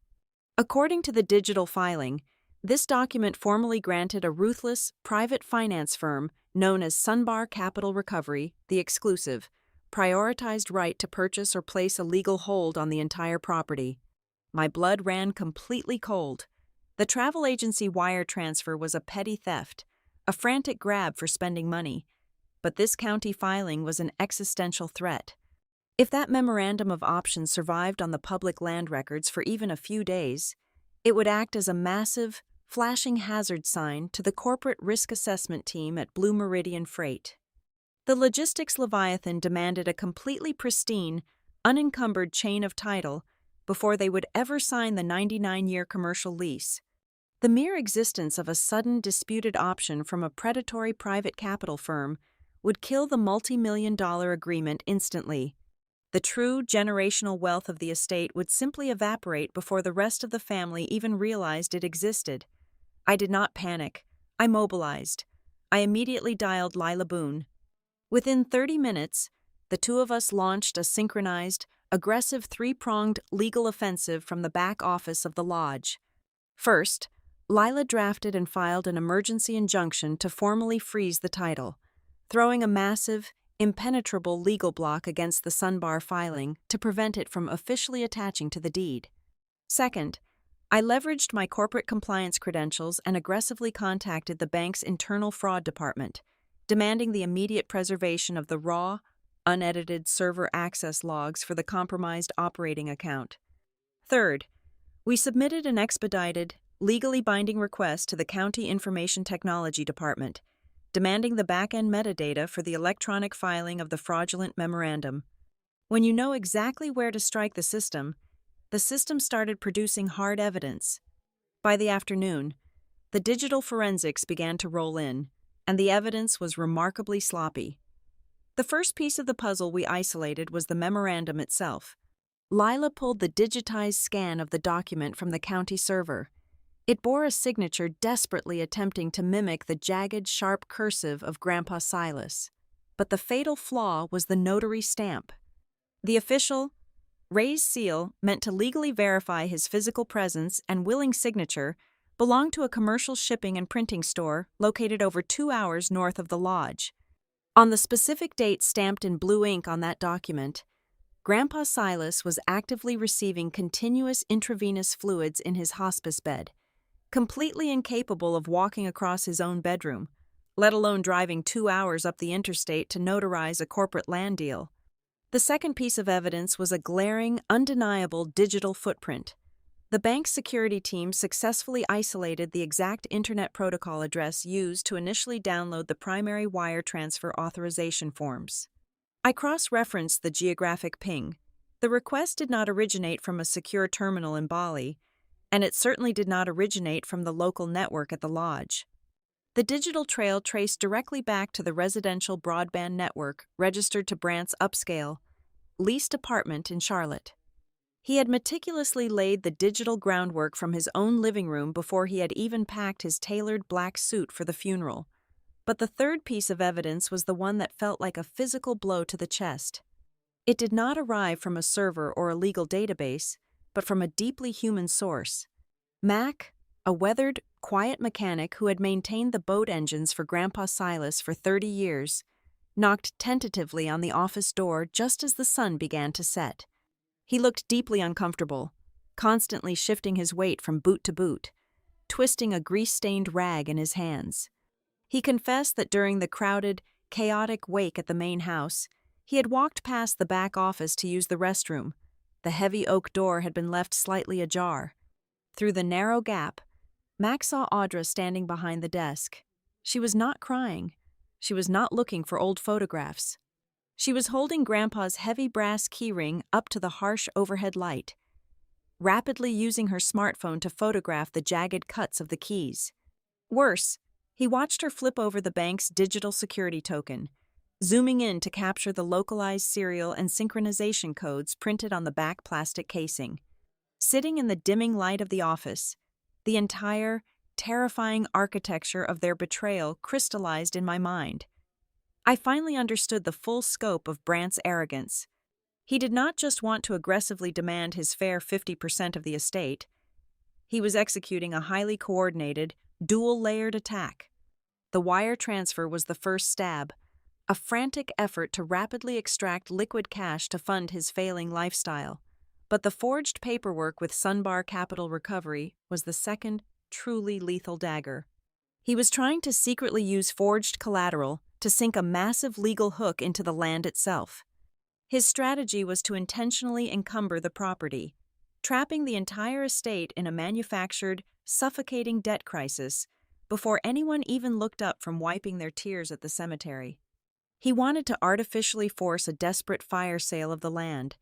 According to the digital filing, this document formally granted a ruthless, private finance firm known as Sunbar Capital Recovery, the exclusive, prioritized right to purchase or place a legal hold on the entire property. My blood ran completely cold. The travel agency wire transfer was a petty theft, a frantic grab for spending money, but this county filing was an existential threat. If that memorandum of option survived on the public land records for even a few days, it would act as a massive, flashing hazard sign to the corporate risk assessment team at Blue Meridian Freight. The logistics leviathan demanded a completely pristine, unencumbered chain of title before they would ever sign the 99-year commercial lease. The mere existence of a sudden disputed option from a predatory private capital firm would kill the multi-million-dollar agreement instantly. The true generational wealth of the estate would simply evaporate before the rest of the family even realized it existed. I did not panic. I mobilized. I immediately dialed Lila Boone. Within 30 minutes, the two of us launched a synchronized, aggressive 3-pronged legal offensive from the back office of the lodge. First, Lila drafted and filed an emergency injunction to formally freeze the title, throwing a massive, impenetrable legal block against the Sunbar filing to prevent it from officially attaching to the deed. Second, I leveraged my corporate compliance credentials and aggressively contacted the bank's internal fraud department, demanding the immediate preservation of the raw, unedited server access logs for the compromised operating account. Third, we submitted an expedited, legally binding request to the County Information Technology Department, demanding the back-end metadata for the electronic filing of the fraudulent memorandum. When you know exactly where to strike the system started producing hard evidence. By the afternoon, the digital forensics began to roll in, and the evidence was remarkably sloppy. The first piece of the puzzle we isolated was the memorandum itself. Lila pulled the digitized scan of the document from the county server. It bore a signature desperately attempting to mimic the jagged, sharp cursive of Grandpa Silas. But the fatal flaw was the notary stamp. The official, raised seal meant to legally verify his physical presence and willing signature belonged to a commercial shipping and printing store located over 2 hours north of the lodge. On the specific date stamped in blue ink on that document, Grandpa Silas was actively receiving continuous intravenous fluids in his hospice bed, completely incapable of walking across his own bedroom, let alone driving 2 hours up the interstate to notarize a corporate land deal. The second piece of evidence was a glaring, undeniable digital footprint. The bank's security team successfully isolated the exact Internet Protocol address used to initially download the primary wire transfer authorization forms. I cross-referenced the geographic ping. The request did not originate from a secure terminal in Bali, and it certainly did not originate from the local network at the lodge. The digital trail traced directly back to the residential broadband network registered to Brant's upscale, leased apartment in Charlotte. He had meticulously laid the digital groundwork from his own living room before he had even packed his tailored black suit for the funeral. But the third piece of evidence was the one that felt like a physical blow to the chest. It did not arrive from a server or a legal database, but from a deeply human source. Mac, a weathered, quiet mechanic who had maintained the boat engines for Grandpa Silas for 30 years, knocked tentatively on the office door just as the sun began to set. He looked deeply uncomfortable, constantly shifting his weight from boot to boot, twisting a grease-stained rag in his hands. He confessed that during the crowded, chaotic wake at the main house, he had walked past the back office to use the restroom. The heavy oak door had been left slightly ajar. Through the narrow gap, Mac saw Audra standing behind the desk. She was not crying. She was not looking for old photographs. She was holding Grandpa's heavy brass keyring up to the harsh overhead light, rapidly using her smartphone to photograph the jagged cuts of the keys. Worse, he watched her flip over the bank's digital security token, zooming in to capture the localized serial and synchronization codes printed on the back plastic casing. Sitting in the dimming light of the office, the entire, terrifying architecture of their betrayal crystallized in my mind. I finally understood the full scope of Brant's arrogance. He did not just want to aggressively demand his fair 50% of the estate. He was executing a highly coordinated, dual-layered attack. The wire transfer was the first stab, a frantic effort to rapidly extract liquid cash to fund his failing lifestyle. But the forged paperwork with Sunbar Capital Recovery was the second, truly lethal dagger. He was trying to secretly use forged collateral to sink a massive legal hook into the land itself. His strategy was to intentionally encumber the property, trapping the entire estate in a manufactured, suffocating debt crisis before anyone even looked up from wiping their tears at the cemetery. He wanted to artificially force a desperate fire sale of the land,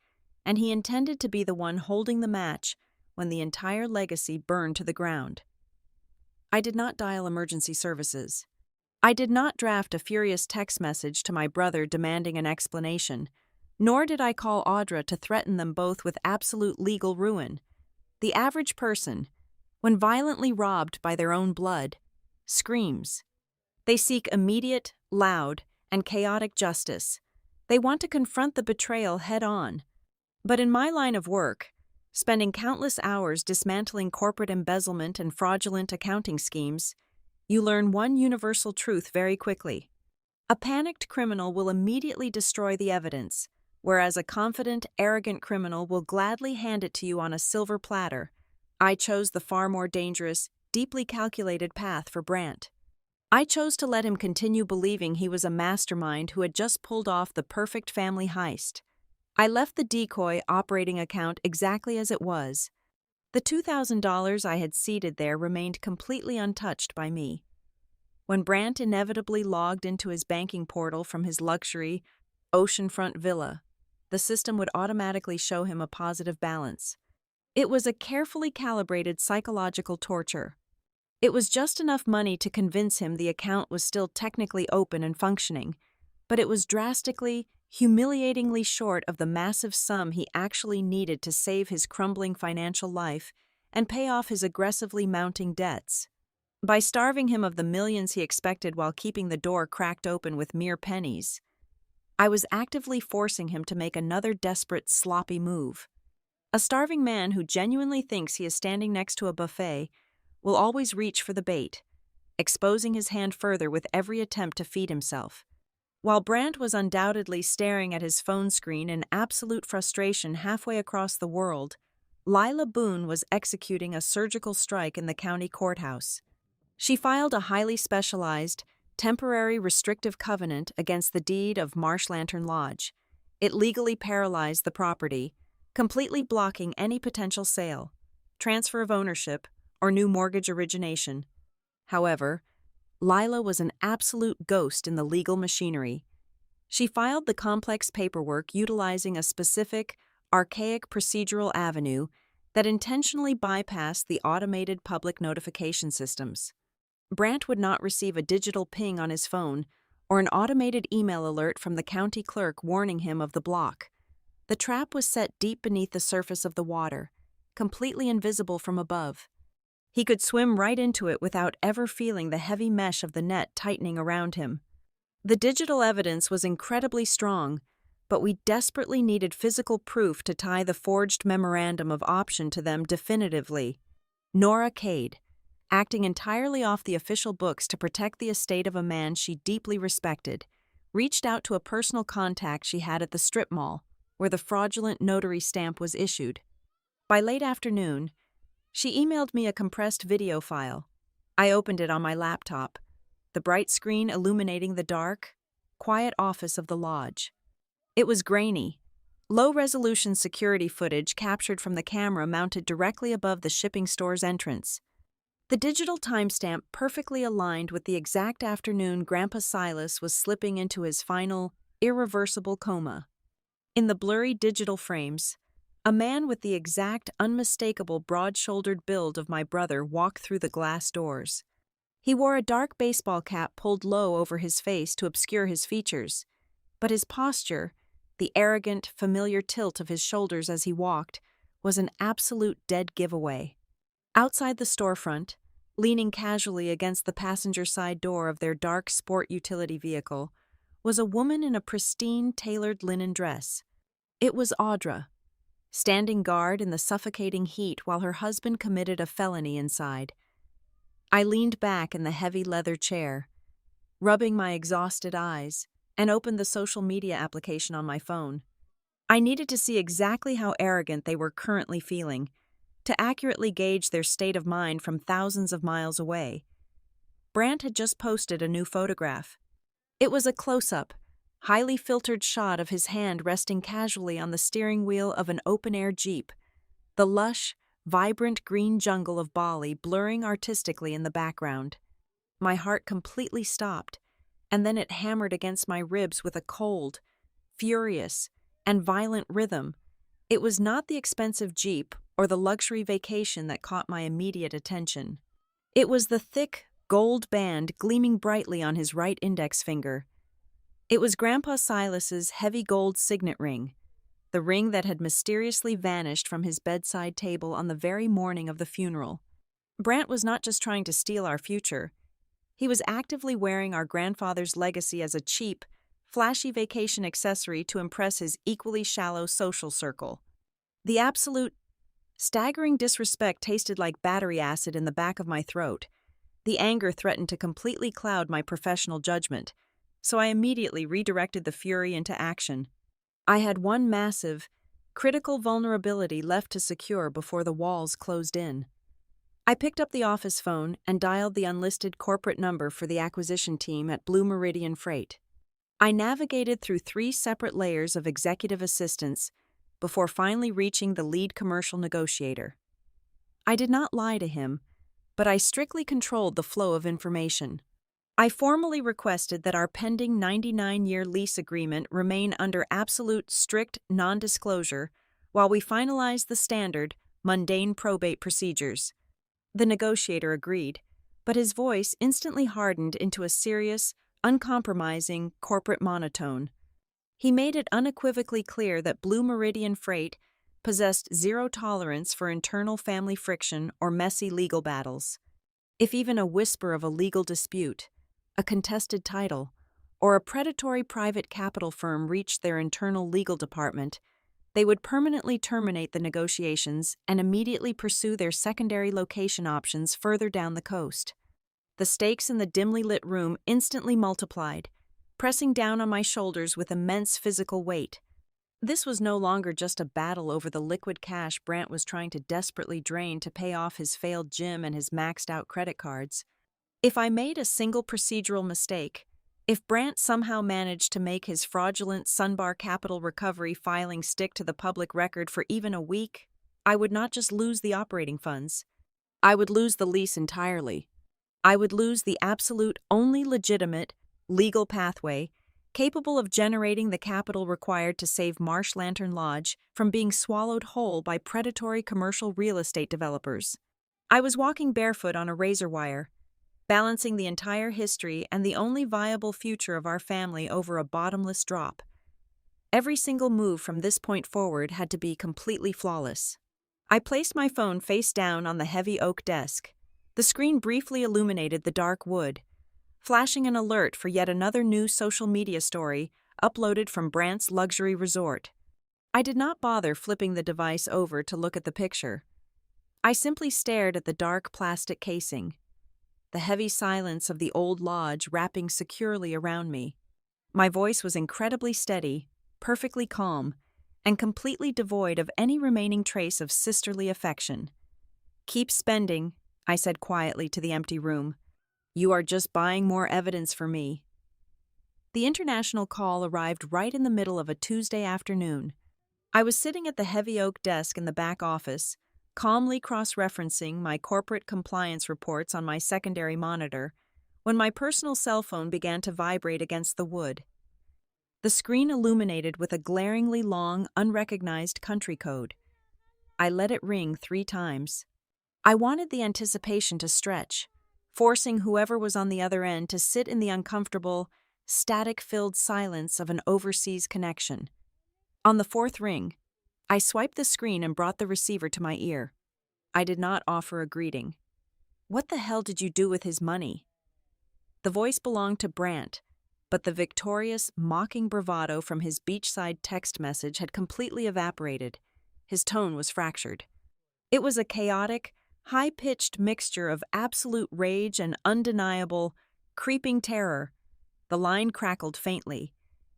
and he intended to be the one holding the match when the entire legacy burned to the ground. I did not dial emergency services. I did not draft a furious text message to my brother demanding an explanation, nor did I call Audra to threaten them both with absolute legal ruin. The average person, when violently robbed by their own blood, screams. They seek immediate, loud, and chaotic justice. They want to confront the betrayal head-on. But in my line of work, spending countless hours dismantling corporate embezzlement and fraudulent accounting schemes, you learn one universal truth very quickly. A panicked criminal will immediately destroy the evidence, whereas a confident, arrogant criminal will gladly hand it to you on a silver platter. I chose the far more dangerous, deeply calculated path for Brant. I chose to let him continue believing he was a mastermind who had just pulled off the perfect family heist. I left the decoy operating account exactly as it was. The $2,000 I had seeded there remained completely untouched by me. When Brant inevitably logged into his banking portal from his luxury, oceanfront villa, the system would automatically show him a positive balance. It was a carefully calibrated psychological torture. It was just enough money to convince him the account was still technically open and functioning, but it was drastically, humiliatingly short of the massive sum he actually needed to save his crumbling financial life and pay off his aggressively mounting debts. By starving him of the millions he expected while keeping the door cracked open with mere pennies, I was actively forcing him to make another desperate, sloppy move. A starving man who genuinely thinks he is standing next to a buffet will always reach for the bait, exposing his hand further with every attempt to feed himself. While Brant was undoubtedly staring at his phone screen in absolute frustration halfway across the world, Lila Boone was executing a surgical strike in the county courthouse. She filed a highly specialized, temporary restrictive covenant against the deed of Marsh Lantern Lodge. It legally paralyzed the property, completely blocking any potential sale, transfer of ownership, or new mortgage origination. However, Lila was an absolute ghost in the legal machinery. She filed the complex paperwork utilizing a specific, archaic procedural avenue that intentionally bypassed the automated public notification systems. Brant would not receive a digital ping on his phone or an automated email alert from the county clerk warning him of the block. The trap was set deep beneath the surface of the water, completely invisible from above. He could swim right into it without ever feeling the heavy mesh of the net tightening around him. The digital evidence was incredibly strong, but we desperately needed physical proof to tie the forged memorandum of option to them definitively. Nora Cade, acting entirely off the official books to protect the estate of a man she deeply respected, reached out to a personal contact she had at the strip mall, where the fraudulent notary stamp was issued. By late afternoon, she emailed me a compressed video file. I opened it on my laptop, the bright screen illuminating the dark, quiet office of the lodge. It was grainy, low-resolution security footage captured from the camera mounted directly above the shipping store's entrance. The digital timestamp perfectly aligned with the exact afternoon Grandpa Silas was slipping into his final, irreversible coma. In the blurry digital frames, a man with the exact, unmistakable broad-shouldered build of my brother walked through the glass doors. He wore a dark baseball cap pulled low over his face to obscure his features, but his posture, the arrogant, familiar tilt of his shoulders as he walked, was an absolute dead giveaway. Outside the storefront, leaning casually against the passenger side door of their dark sport utility vehicle, was a woman in a pristine, tailored linen dress. It was Audra, standing guard in the suffocating heat while her husband committed a felony inside. I leaned back in the heavy leather chair, rubbing my exhausted eyes, and opened the social media application on my phone. I needed to see exactly how arrogant they were currently feeling, to accurately gauge their state of mind from thousands of miles away. Brant had just posted a new photograph. It was a close-up, highly filtered shot of his hand resting casually on the steering wheel of an open-air Jeep, the lush, vibrant green jungle of Bali blurring artistically in the background. My heart completely stopped, and then it hammered against my ribs with a cold, furious, and violent rhythm. It was not the expensive Jeep or the luxury vacation that caught my immediate attention. It was the thick, gold band gleaming brightly on his right index finger. It was Grandpa Silas's heavy gold signet ring, the ring that had mysteriously vanished from his bedside table on the very morning of the funeral. Brant was not just trying to steal our future. He was actively wearing our grandfather's legacy as a cheap, flashy vacation accessory to impress his equally shallow social circle. The absolute, staggering disrespect tasted like battery acid in the back of my throat. The anger threatened to completely cloud my professional judgment, so I immediately redirected the fury into action. I had one massive, critical vulnerability left to secure before the walls closed in. I picked up the office phone and dialed the unlisted corporate number for the acquisition team at Blue Meridian Freight. I navigated through 3 separate layers of executive assistance before finally reaching the lead commercial negotiator. I did not lie to him, but I strictly controlled the flow of information. I formally requested that our pending 99-year lease agreement remain under absolute strict non-disclosure while we finalize the standard, mundane probate procedures. The negotiator agreed, but his voice instantly hardened into a serious, uncompromising corporate monotone. He made it unequivocally clear that Blue Meridian Freight possessed zero tolerance for internal family friction or messy legal battles. If even a whisper of a legal dispute, a contested title, or a predatory private capital firm reached their internal legal department, they would permanently terminate the negotiations and immediately pursue their secondary location options further down the coast. The stakes in the dimly lit room instantly multiplied, pressing down on my shoulders with immense physical weight. This was no longer just a battle over the liquid cash Brant was trying to desperately drain to pay off his failed gym and his maxed-out credit cards. If I made a single procedural mistake, if Brant somehow managed to make his fraudulent Sunbar Capital recovery filing stick to the public record for even a week, I would not just lose the operating funds. I would lose the lease entirely. I would lose the absolute only legitimate, legal pathway capable of generating the capital required to save Marsh Lantern Lodge from being swallowed whole by predatory commercial real estate developers. I was walking barefoot on a razor wire, balancing the entire history and the only viable future of our family over a bottomless drop. Every single move from this point forward had to be completely flawless. I placed my phone face down on the heavy oak desk. The screen briefly illuminated the dark wood, flashing an alert for yet another new social media story uploaded from Brant's luxury resort. I did not bother flipping the device over to look at the picture. I simply stared at the dark plastic casing, the heavy silence of the old lodge wrapping securely around me. My voice was incredibly steady, perfectly calm, and completely devoid of any remaining trace of sisterly affection. "Keep spending," I said quietly to the empty room. "You are just buying more evidence for me." The international call arrived right in the middle of a Tuesday afternoon. I was sitting at the heavy oak desk in the back office, calmly cross-referencing my corporate compliance reports on my secondary monitor, when my personal cell phone began to vibrate against the wood. The screen illuminated with a glaringly long, unrecognized country code. I let it ring 3 times. I wanted the anticipation to stretch, forcing whoever was on the other end to sit in the uncomfortable, static-filled silence of an overseas connection. On the 4th ring, I swiped the screen and brought the receiver to my ear. I did not offer a greeting. "What the hell did you do with his money?" The voice belonged to Brant, but the victorious, mocking bravado from his beachside text message had completely evaporated. His tone was fractured. It was a chaotic, high-pitched mixture of absolute rage and undeniable, creeping terror. The line crackled faintly,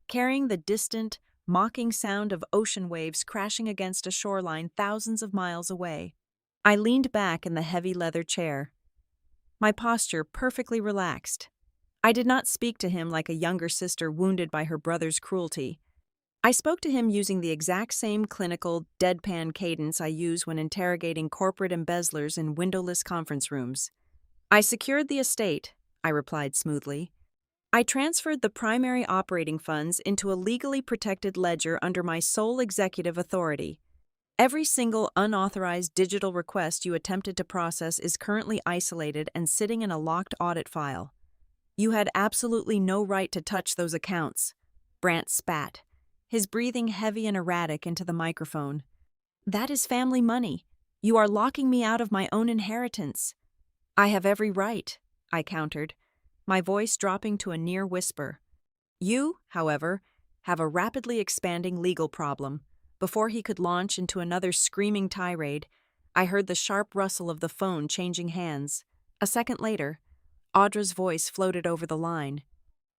carrying the distant, mocking sound of ocean waves crashing against a shoreline thousands of miles away. I leaned back in the heavy leather chair, my posture perfectly relaxed. I did not speak to him like a younger sister wounded by her brother's cruelty. I spoke to him using the exact same clinical, deadpan cadence I use when interrogating corporate embezzlers in windowless conference rooms. "I secured the estate," I replied smoothly. "I transferred the primary operating funds into a legally protected ledger under my sole executive authority. Every single unauthorized digital request you attempted to process is currently isolated and sitting in a locked audit file. You had absolutely no right to touch those accounts." Brant spat, his breathing heavy and erratic into the microphone. "That is family money. You are locking me out of my own inheritance." "I have every right," I countered, my voice dropping to a near whisper. "You, however, have a rapidly expanding legal problem." Before he could launch into another screaming tirade, I heard the sharp rustle of the phone changing hands. A second later, Audra's voice floated over the line.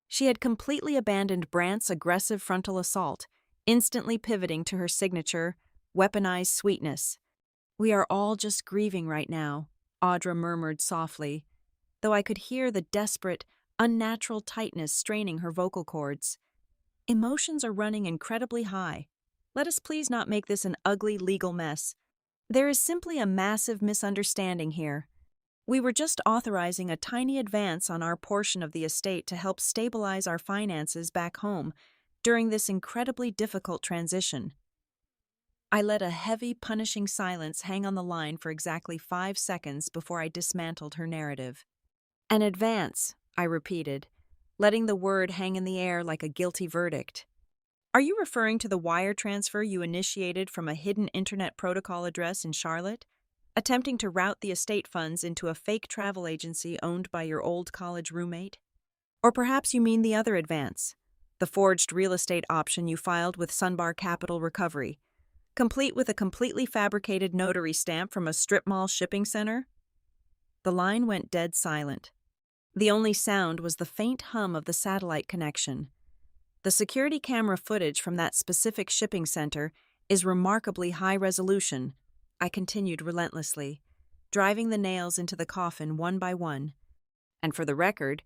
She had completely abandoned Brant's aggressive frontal assault, instantly pivoting to her signature, weaponized sweetness. "We are all just grieving right now," Audra murmured softly, though I could hear the desperate, unnatural tightness straining her vocal cords. "Emotions are running incredibly high. Let us please not make this an ugly legal mess. There is simply a massive misunderstanding here." We were just authorizing a tiny advance on our portion of the estate to help stabilize our finances back home during this incredibly difficult transition. I let a heavy, punishing silence hang on the line for exactly 5 seconds before I dismantled her narrative. An advance, I repeated, letting the word hang in the air like a guilty verdict. Are you referring to the wire transfer you initiated from a hidden internet protocol address in Charlotte, attempting to route the estate funds into a fake travel agency owned by your old college roommate? Or perhaps you mean the other advance, the forged real estate option you filed with Sunbar Capital Recovery, complete with a completely fabricated notary stamp from a strip mall shipping center? The line went dead silent. The only sound was the faint hum of the satellite connection. The security camera footage from that specific shipping center is remarkably high resolution, I continued relentlessly, driving the nails into the coffin one by one. And for the record,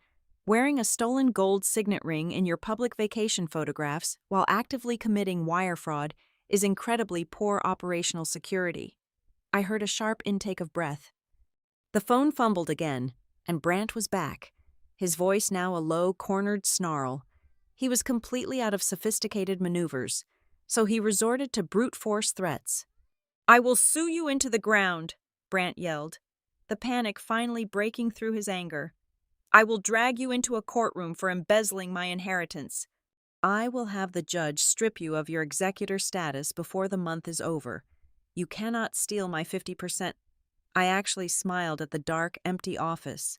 wearing a stolen gold signet ring in your public vacation photographs while actively committing wire fraud is incredibly poor operational security. I heard a sharp intake of breath. The phone fumbled again, and Brant was back, his voice now a low, cornered snarl. He was completely out of sophisticated maneuvers, so he resorted to brute force threats. "I will sue you into the ground," Brant yelled, the panic finally breaking through his anger. "I will drag you into a courtroom for embezzling my inheritance. I will have the judge strip you of your executor status before the month is over. You cannot steal my 50%. I actually smiled at the dark, empty office.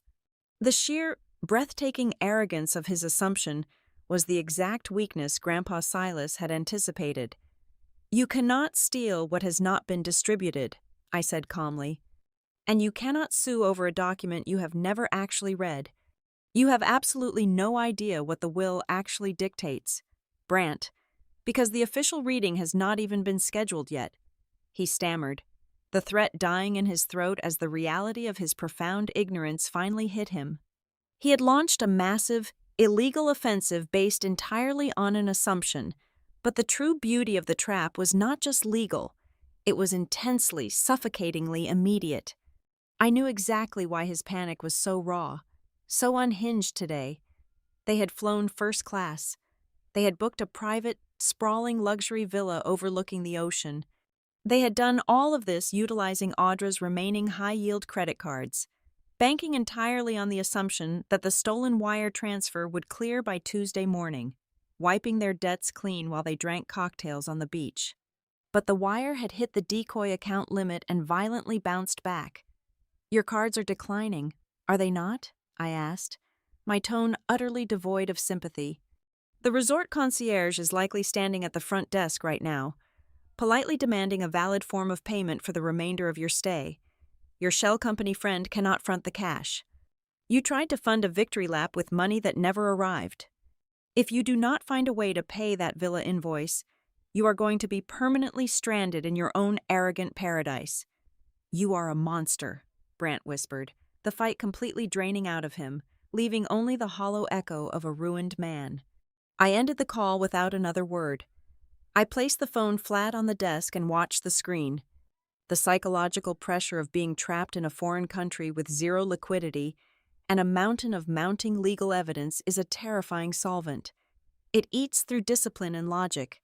The sheer, breathtaking arrogance of his assumption was the exact weakness Grandpa Silas had anticipated. "You cannot steal what has not been distributed," I said calmly. "And you cannot sue over a document you have never actually read. You have absolutely no idea what the will actually dictates, Brant, because the official reading has not even been scheduled yet," he stammered, the threat dying in his throat as the reality of his profound ignorance finally hit him. He had launched a massive, illegal offensive based entirely on an assumption, but the true beauty of the trap was not just legal, it was intensely, suffocatingly immediate. I knew exactly why his panic was so raw, so unhinged today. They had flown first class. They had booked a private, sprawling luxury villa overlooking the ocean. They had done all of this utilizing Audra's remaining high-yield credit cards, banking entirely on the assumption that the stolen wire transfer would clear by Tuesday morning, wiping their debts clean while they drank cocktails on the beach. But the wire had hit the decoy account limit and violently bounced back. "Your cards are declining, are they not?" I asked, my tone utterly devoid of sympathy. "The resort concierge is likely standing at the front desk right now, politely demanding a valid form of payment for the remainder of your stay. Your shell company friend cannot front the cash. You tried to fund a victory lap with money that never arrived. If you do not find a way to pay that villa invoice, you are going to be permanently stranded in your own arrogant paradise." "You are a monster," Brant whispered, the fight completely draining out of him, leaving only the hollow echo of a ruined man. I ended the call without another word. I placed the phone flat on the desk and watched the screen. The psychological pressure of being trapped in a foreign country with zero liquidity and a mountain of mounting legal evidence is a terrifying solvent. It eats through discipline and logic.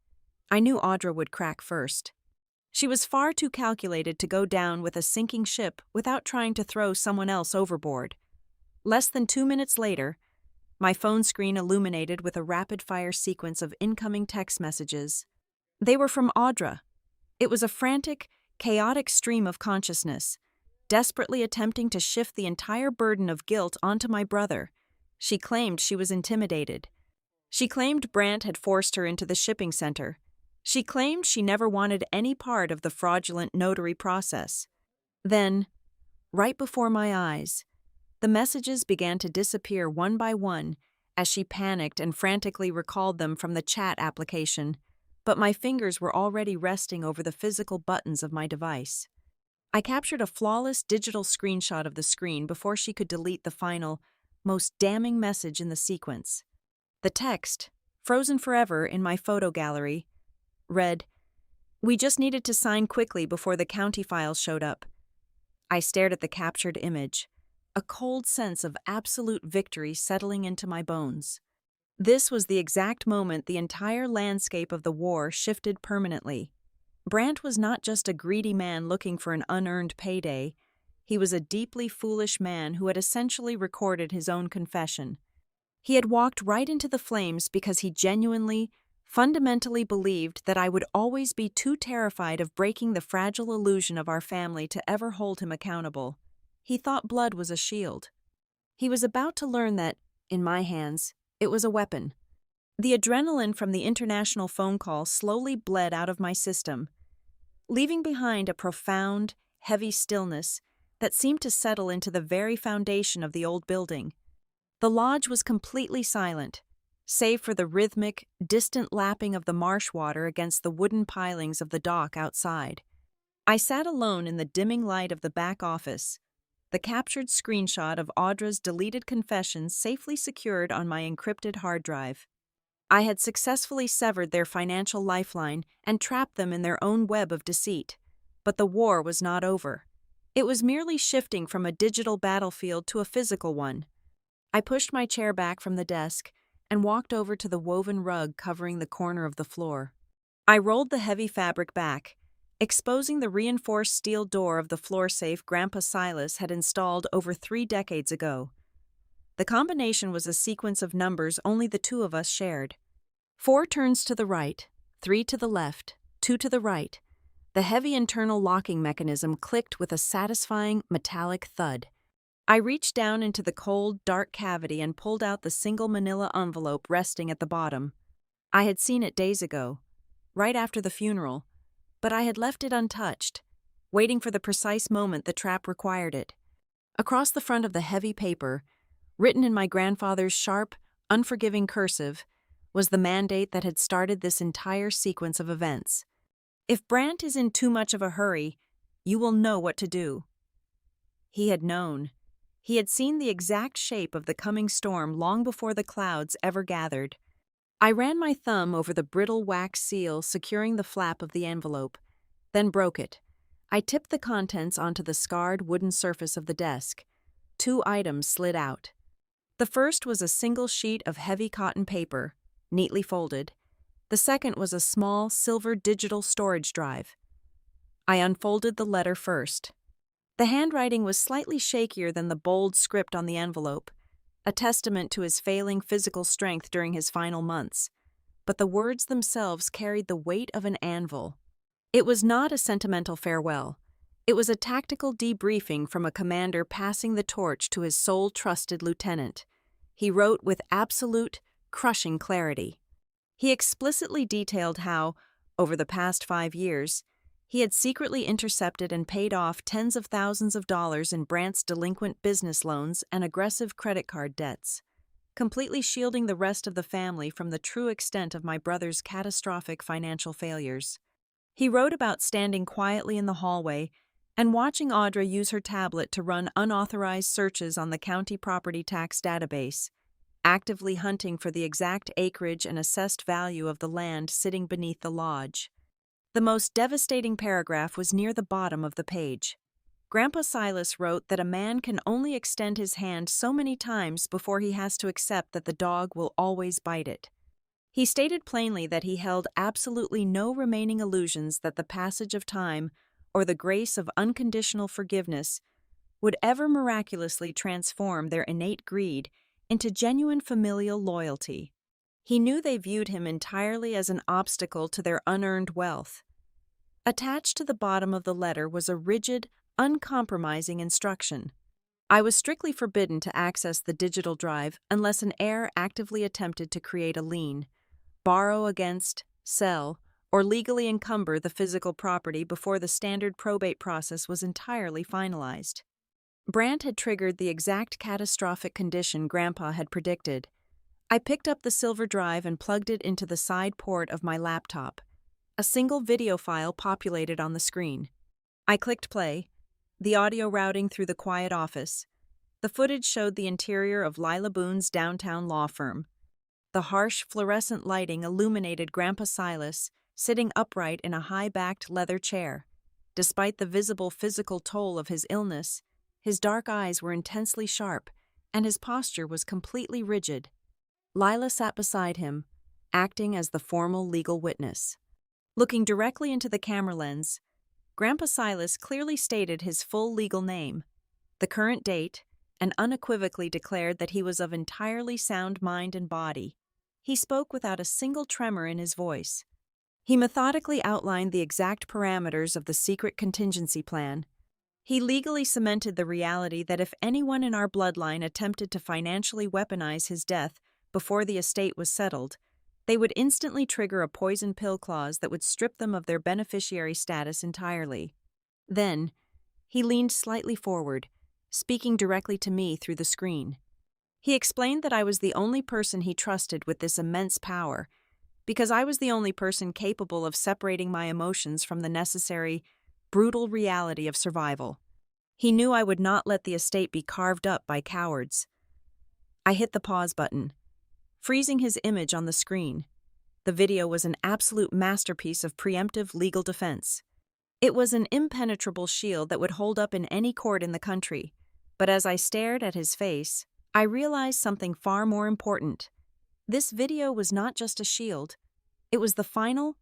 I knew Audra would crack first. She was far too calculated to go down with a sinking ship without trying to throw someone else overboard. Less than 2 minutes later, my phone screen illuminated with a rapid-fire sequence of incoming text messages. They were from Audra. It was a frantic, chaotic stream of consciousness, desperately attempting to shift the entire burden of guilt onto my brother. She claimed she was intimidated. She claimed Brant had forced her into the shipping center. She claimed she never wanted any part of the fraudulent notary process. Then, right before my eyes, the messages began to disappear one by one as she panicked and frantically recalled them from the chat application, but my fingers were already resting over the physical buttons of my device. I captured a flawless digital screenshot of the screen before she could delete the final, most damning message in the sequence. The text, frozen forever in my photo gallery, read, "We just needed to sign quickly before the county files showed up." I stared at the captured image, a cold sense of absolute victory settling into my bones. This was the exact moment the entire landscape of the war shifted permanently. Brant was not just a greedy man looking for an unearned payday. He was a deeply foolish man who had essentially recorded his own confession. He had walked right into the flames because he genuinely, fundamentally believed that I would always be too terrified of breaking the fragile illusion of our family to ever hold him accountable. He thought blood was a shield. He was about to learn that, in my hands, it was a weapon. The adrenaline from the international phone call slowly bled out of my system, leaving behind a profound, heavy stillness that seemed to settle into the very foundation of the old building. The lodge was completely silent, save for the rhythmic, distant lapping of the marsh water against the wooden pilings of the dock outside. I sat alone in the dimming light of the back office, the captured screenshot of Audra's deleted confessions safely secured on my encrypted hard drive. I had successfully severed their financial lifeline and trapped them in their own web of deceit. But the war was not over. It was merely shifting from a digital battlefield to a physical one. I pushed my chair back from the desk and walked over to the woven rug covering the corner of the floor. I rolled the heavy fabric back, exposing the reinforced steel door of the floor safe Grandpa Silas had installed over 3 decades ago. The combination was a sequence of numbers only the two of us shared. 4 turns to the right, 3 to the left, 2 to the right. The heavy internal locking mechanism clicked with a satisfying metallic thud. I reached down into the cold, dark cavity and pulled out the single manila envelope resting at the bottom. I had seen it days ago, right after the funeral, but I had left it untouched, waiting for the precise moment the trap required it. Across the front of the heavy paper, written in my grandfather's sharp, unforgiving cursive, was the mandate that had started this entire sequence of events. If Brant is in too much of a hurry, you will know what to do. He had known. He had seen the exact shape of the coming storm long before the clouds ever gathered. I ran my thumb over the brittle wax seal securing the flap of the envelope, then broke it. I tipped the contents onto the scarred wooden surface of the desk. 2 items slid out. The first was a single sheet of heavy cotton paper, neatly folded. The second was a small silver digital storage drive. I unfolded the letter first. The handwriting was slightly shakier than the bold script on the envelope, a testament to his failing physical strength during his final months. But the words themselves carried the weight of an anvil. It was not a sentimental farewell. It was a tactical debriefing from a commander passing the torch to his sole trusted lieutenant. He wrote with absolute, crushing clarity. He explicitly detailed how, over the past 5 years, he had secretly intercepted and paid off tens of thousands of dollars in Brant's delinquent business loans and aggressive credit card debts, completely shielding the rest of the family from the true extent of my brother's catastrophic financial failures. He wrote about standing quietly in the hallway and watching Audra use her tablet to run unauthorized searches on the county property tax database, actively hunting for the exact acreage and assessed value of the land sitting beneath the lodge. The most devastating paragraph was near the bottom of the page. Grandpa Silas wrote that a man can only extend his hand so many times before he has to accept that the dog will always bite it. He stated plainly that he held absolutely no remaining illusions that the passage of time or the grace of unconditional forgiveness would ever miraculously transform their innate greed into genuine familial loyalty. He knew they viewed him entirely as an obstacle to their unearned wealth. Attached to the bottom of the letter was a rigid, uncompromising instruction. I was strictly forbidden to access the digital drive unless an heir actively attempted to create a lien, borrow against, sell, or legally encumber the physical property before the standard probate process was entirely finalized. Brant had triggered the exact catastrophic condition Grandpa had predicted. I picked up the silver drive and plugged it into the side port of my laptop. A single video file populated on the screen. I clicked play, the audio routing through the quiet office. The footage showed the interior of Lila Boone's downtown law firm. The harsh fluorescent lighting illuminated Grandpa Silas, sitting upright in a high-backed leather chair. Despite the visible physical toll of his illness, His dark eyes were intensely sharp, and his posture was completely rigid. Lila sat beside him, acting as the formal legal witness. Looking directly into the camera lens, Grandpa Silas clearly stated his full legal name, the current date, and unequivocally declared that he was of entirely sound mind and body. He spoke without a single tremor in his voice. He methodically outlined the exact parameters of the secret contingency plan. He legally cemented the reality that if anyone in our bloodline attempted to financially weaponize his death before the estate was settled, they would instantly trigger a poison pill clause that would strip them of their beneficiary status entirely. Then, he leaned slightly forward, speaking directly to me through the screen. He explained that I was the only person he trusted with this immense power, because I was the only person capable of separating my emotions from the necessary, brutal reality of survival. He knew I would not let the estate be carved up by cowards. I hit the pause button, freezing his image on the screen. The video was an absolute masterpiece of preemptive legal defense. It was an impenetrable shield that would hold up in any court in the country. But as I stared at his face, I realized something far more important. This video was not just a shield. It was the final,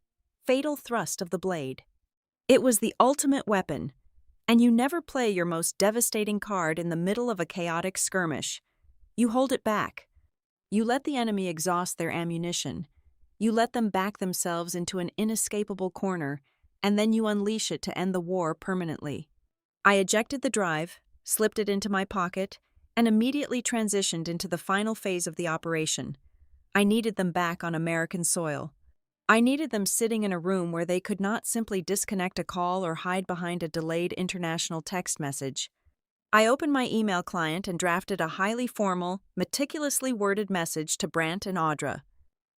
fatal thrust of the blade. It was the ultimate weapon, and you never play your most devastating card in the middle of a chaotic skirmish. You hold it back. You let the enemy exhaust their ammunition. You let them back themselves into an inescapable corner, and then you unleash it to end the war permanently. I ejected the drive, slipped it into my pocket, and immediately transitioned into the final phase of the operation. I needed them back on American soil. I needed them sitting in a room where they could not simply disconnect a call or hide behind a delayed international text message. I opened my email client and drafted a highly formal, meticulously worded message to Brant and Audra.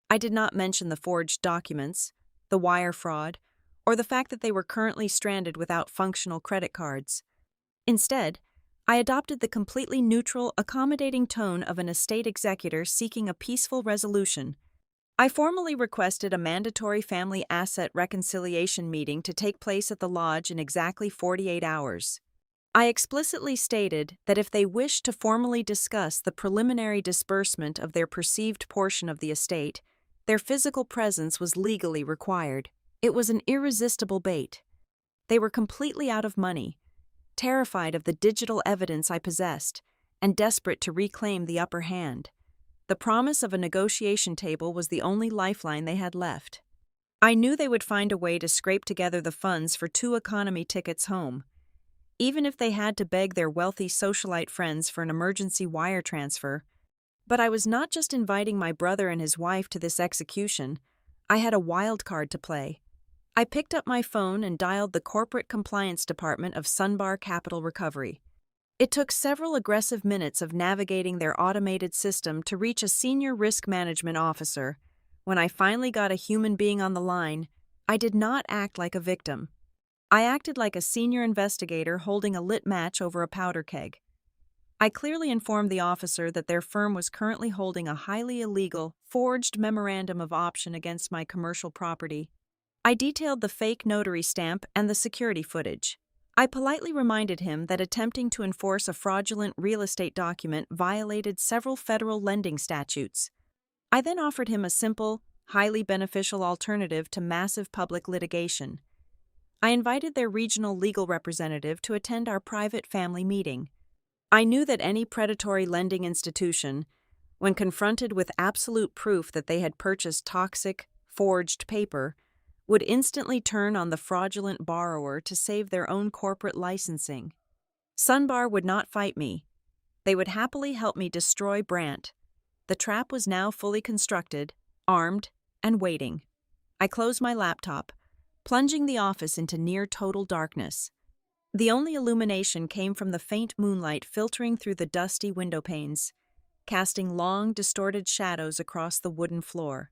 I did not mention the forged documents, the wire fraud, or the fact that they were currently stranded without functional credit cards. Instead, I adopted the completely neutral, accommodating tone of an estate executor seeking a peaceful resolution. I formally requested a mandatory family asset reconciliation meeting to take place at the lodge in exactly 48 hours. I explicitly stated that if they wished to formally discuss the preliminary disbursement of their perceived portion of the estate, their physical presence was legally required. It was an irresistible bait. They were completely out of money, terrified of the digital evidence I possessed, and desperate to reclaim the upper hand. The promise of a negotiation table was the only lifeline they had left. I knew they would find a way to scrape together the funds for 2 economy tickets home, even if they had to beg their wealthy socialite friends for an emergency wire transfer. But I was not just inviting my brother and his wife to this execution. I had a wild card to play. I picked up my phone and dialed the corporate compliance department of Sunbar Capital Recovery. It took several aggressive minutes of navigating their automated system to reach a senior risk management officer. When I finally got a human being on the line, I did not act like a victim. I acted like a senior investigator holding a lit match over a powder keg. I clearly informed the officer that their firm was currently holding a highly illegal, forged memorandum of option against my commercial property. I detailed the fake notary stamp and the security footage. I politely reminded him that attempting to enforce a fraudulent real estate document violated several federal lending statutes. I then offered him a simple, highly beneficial alternative to massive public litigation. I invited their regional legal representative to attend our private family meeting. I knew that any predatory lending institution, when confronted with absolute proof that they had purchased toxic, forged paper, would instantly turn on the fraudulent borrower to save their own corporate licensing. Sunbar would not fight me. They would happily help me destroy Brant. The trap was now fully constructed, armed, and waiting. I closed my laptop, plunging the office into near-total darkness. The only illumination came from the faint moonlight filtering through the dusty window panes, casting long, distorted shadows across the wooden floor.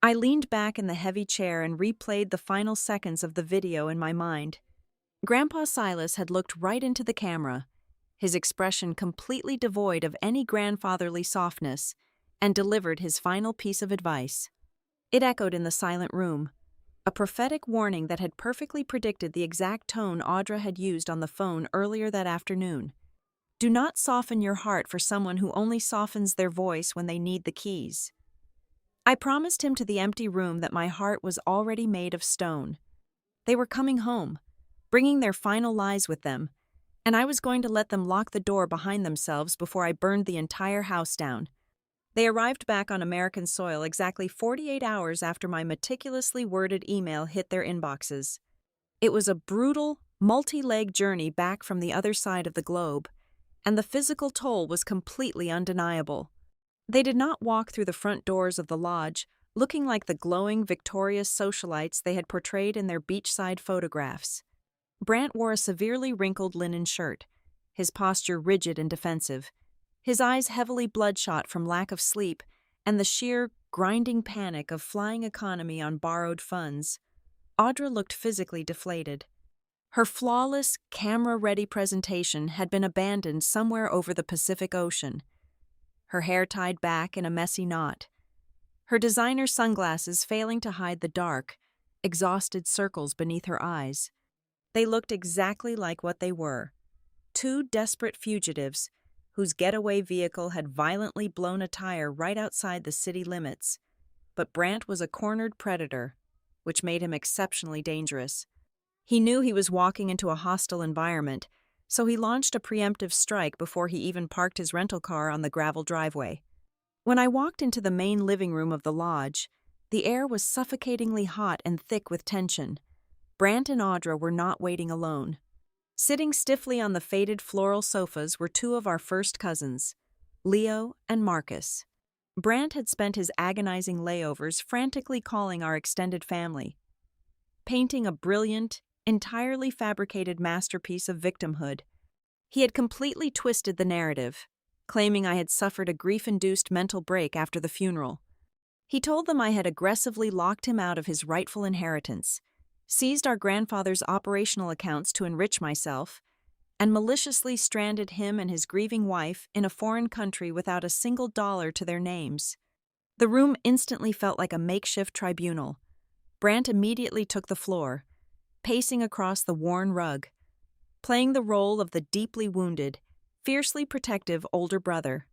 I leaned back in the heavy chair and replayed the final seconds of the video in my mind. Grandpa Silas had looked right into the camera, his expression completely devoid of any grandfatherly softness, and delivered his final piece of advice. It echoed in the silent room, a prophetic warning that had perfectly predicted the exact tone Audra had used on the phone earlier that afternoon. Do not soften your heart for someone who only softens their voice when they need the keys. I promised him to the empty room that my heart was already made of stone. They were coming home, bringing their final lies with them, and I was going to let them lock the door behind themselves before I burned the entire house down. They arrived back on American soil exactly 48 hours after my meticulously worded email hit their inboxes. It was a brutal, multi-leg journey back from the other side of the globe, and the physical toll was completely undeniable. They did not walk through the front doors of the lodge, looking like the glowing, victorious socialites they had portrayed in their beachside photographs. Brant wore a severely wrinkled linen shirt, his posture rigid and defensive, his eyes heavily bloodshot from lack of sleep and the sheer, grinding panic of flying economy on borrowed funds. Audra looked physically deflated. Her flawless, camera-ready presentation had been abandoned somewhere over the Pacific Ocean, her hair tied back in a messy knot, her designer sunglasses failing to hide the dark, exhausted circles beneath her eyes. They looked exactly like what they were, two desperate fugitives whose getaway vehicle had violently blown a tire right outside the city limits. But Brant was a cornered predator, which made him exceptionally dangerous. He knew he was walking into a hostile environment, so he launched a preemptive strike before he even parked his rental car on the gravel driveway. When I walked into the main living room of the lodge, the air was suffocatingly hot and thick with tension. Brant and Audra were not waiting alone. Sitting stiffly on the faded floral sofas were two of our first cousins, Leo and Marcus. Brant had spent his agonizing layovers frantically calling our extended family, painting a brilliant, entirely fabricated masterpiece of victimhood. He had completely twisted the narrative, claiming I had suffered a grief-induced mental break after the funeral. He told them I had aggressively locked him out of his rightful inheritance, seized our grandfather's operational accounts to enrich myself, and maliciously stranded him and his grieving wife in a foreign country without a single dollar to their names. The room instantly felt like a makeshift tribunal. Brant immediately took the floor, pacing across the worn rug, playing the role of the deeply wounded, fiercely protective older brother.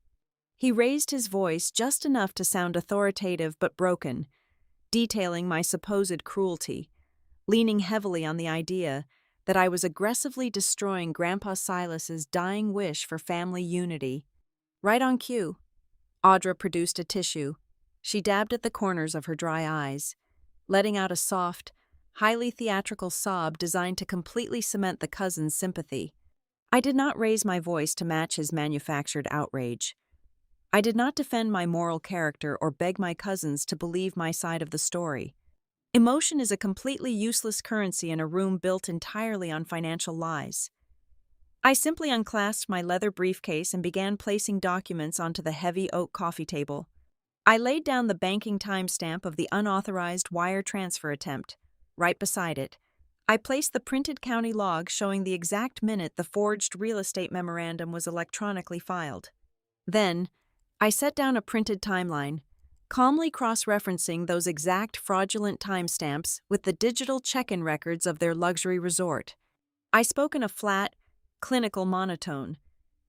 He raised his voice just enough to sound authoritative but broken, detailing my supposed cruelty, leaning heavily on the idea that I was aggressively destroying Grandpa Silas's dying wish for family unity. Right on cue, Audra produced a tissue. She dabbed at the corners of her dry eyes, letting out a soft, highly theatrical sob designed to completely cement the cousin's sympathy. I did not raise my voice to match his manufactured outrage. I did not defend my moral character or beg my cousins to believe my side of the story. Emotion is a completely useless currency in a room built entirely on financial lies. I simply unclasped my leather briefcase and began placing documents onto the heavy oak coffee table. I laid down the banking timestamp of the unauthorized wire transfer attempt. Right beside it, I placed the printed county log showing the exact minute the forged real estate memorandum was electronically filed. Then, I set down a printed timeline, calmly cross-referencing those exact fraudulent timestamps with the digital check-in records of their luxury resort. I spoke in a flat, clinical monotone,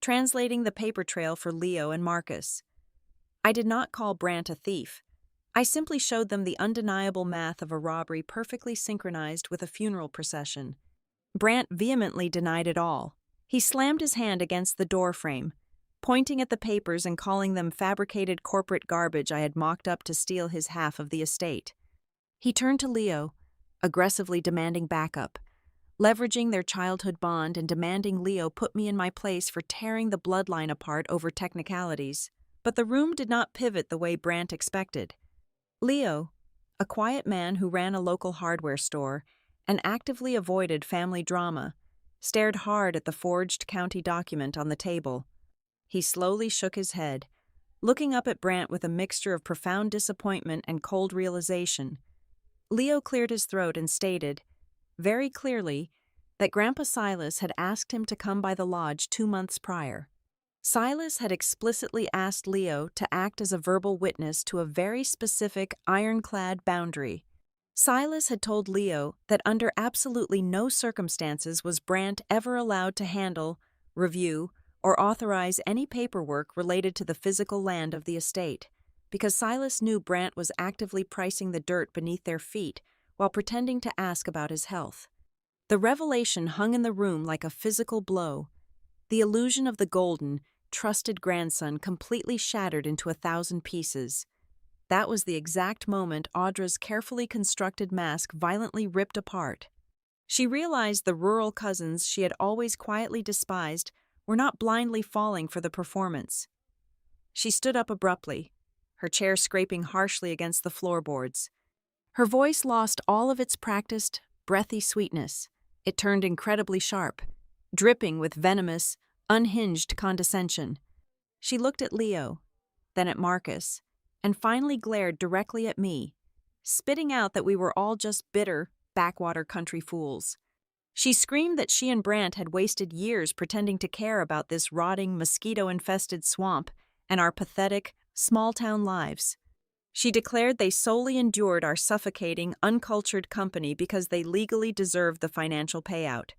translating the paper trail for Leo and Marcus. I did not call Brant a thief. I simply showed them the undeniable math of a robbery perfectly synchronized with a funeral procession. Brant vehemently denied it all. He slammed his hand against the door frame, pointing at the papers and calling them fabricated corporate garbage I had mocked up to steal his half of the estate. He turned to Leo, aggressively demanding backup, leveraging their childhood bond and demanding Leo put me in my place for tearing the bloodline apart over technicalities. But the room did not pivot the way Brant expected. Leo, a quiet man who ran a local hardware store and actively avoided family drama, stared hard at the forged county document on the table. He slowly shook his head, looking up at Brant with a mixture of profound disappointment and cold realization. Leo cleared his throat and stated, very clearly, that Grandpa Silas had asked him to come by the lodge 2 months prior. Silas had explicitly asked Leo to act as a verbal witness to a very specific ironclad boundary. Silas had told Leo that under absolutely no circumstances was Brant ever allowed to handle, review, or authorize any paperwork related to the physical land of the estate, because Silas knew Brant was actively pricing the dirt beneath their feet while pretending to ask about his health. The revelation hung in the room like a physical blow. The illusion of the golden, trusted grandson completely shattered into 1,000 pieces. That was the exact moment Audra's carefully constructed mask violently ripped apart. She realized the rural cousins she had always quietly despised were not blindly falling for the performance. She stood up abruptly, her chair scraping harshly against the floorboards. Her voice lost all of its practiced, breathy sweetness. It turned incredibly sharp, dripping with venomous, unhinged condescension. She looked at Leo, then at Marcus, and finally glared directly at me, spitting out that we were all just bitter, backwater country fools. She screamed that she and Brant had wasted years pretending to care about this rotting, mosquito-infested swamp and our pathetic, small-town lives. She declared they solely endured our suffocating, uncultured company because they legally deserved the financial payout.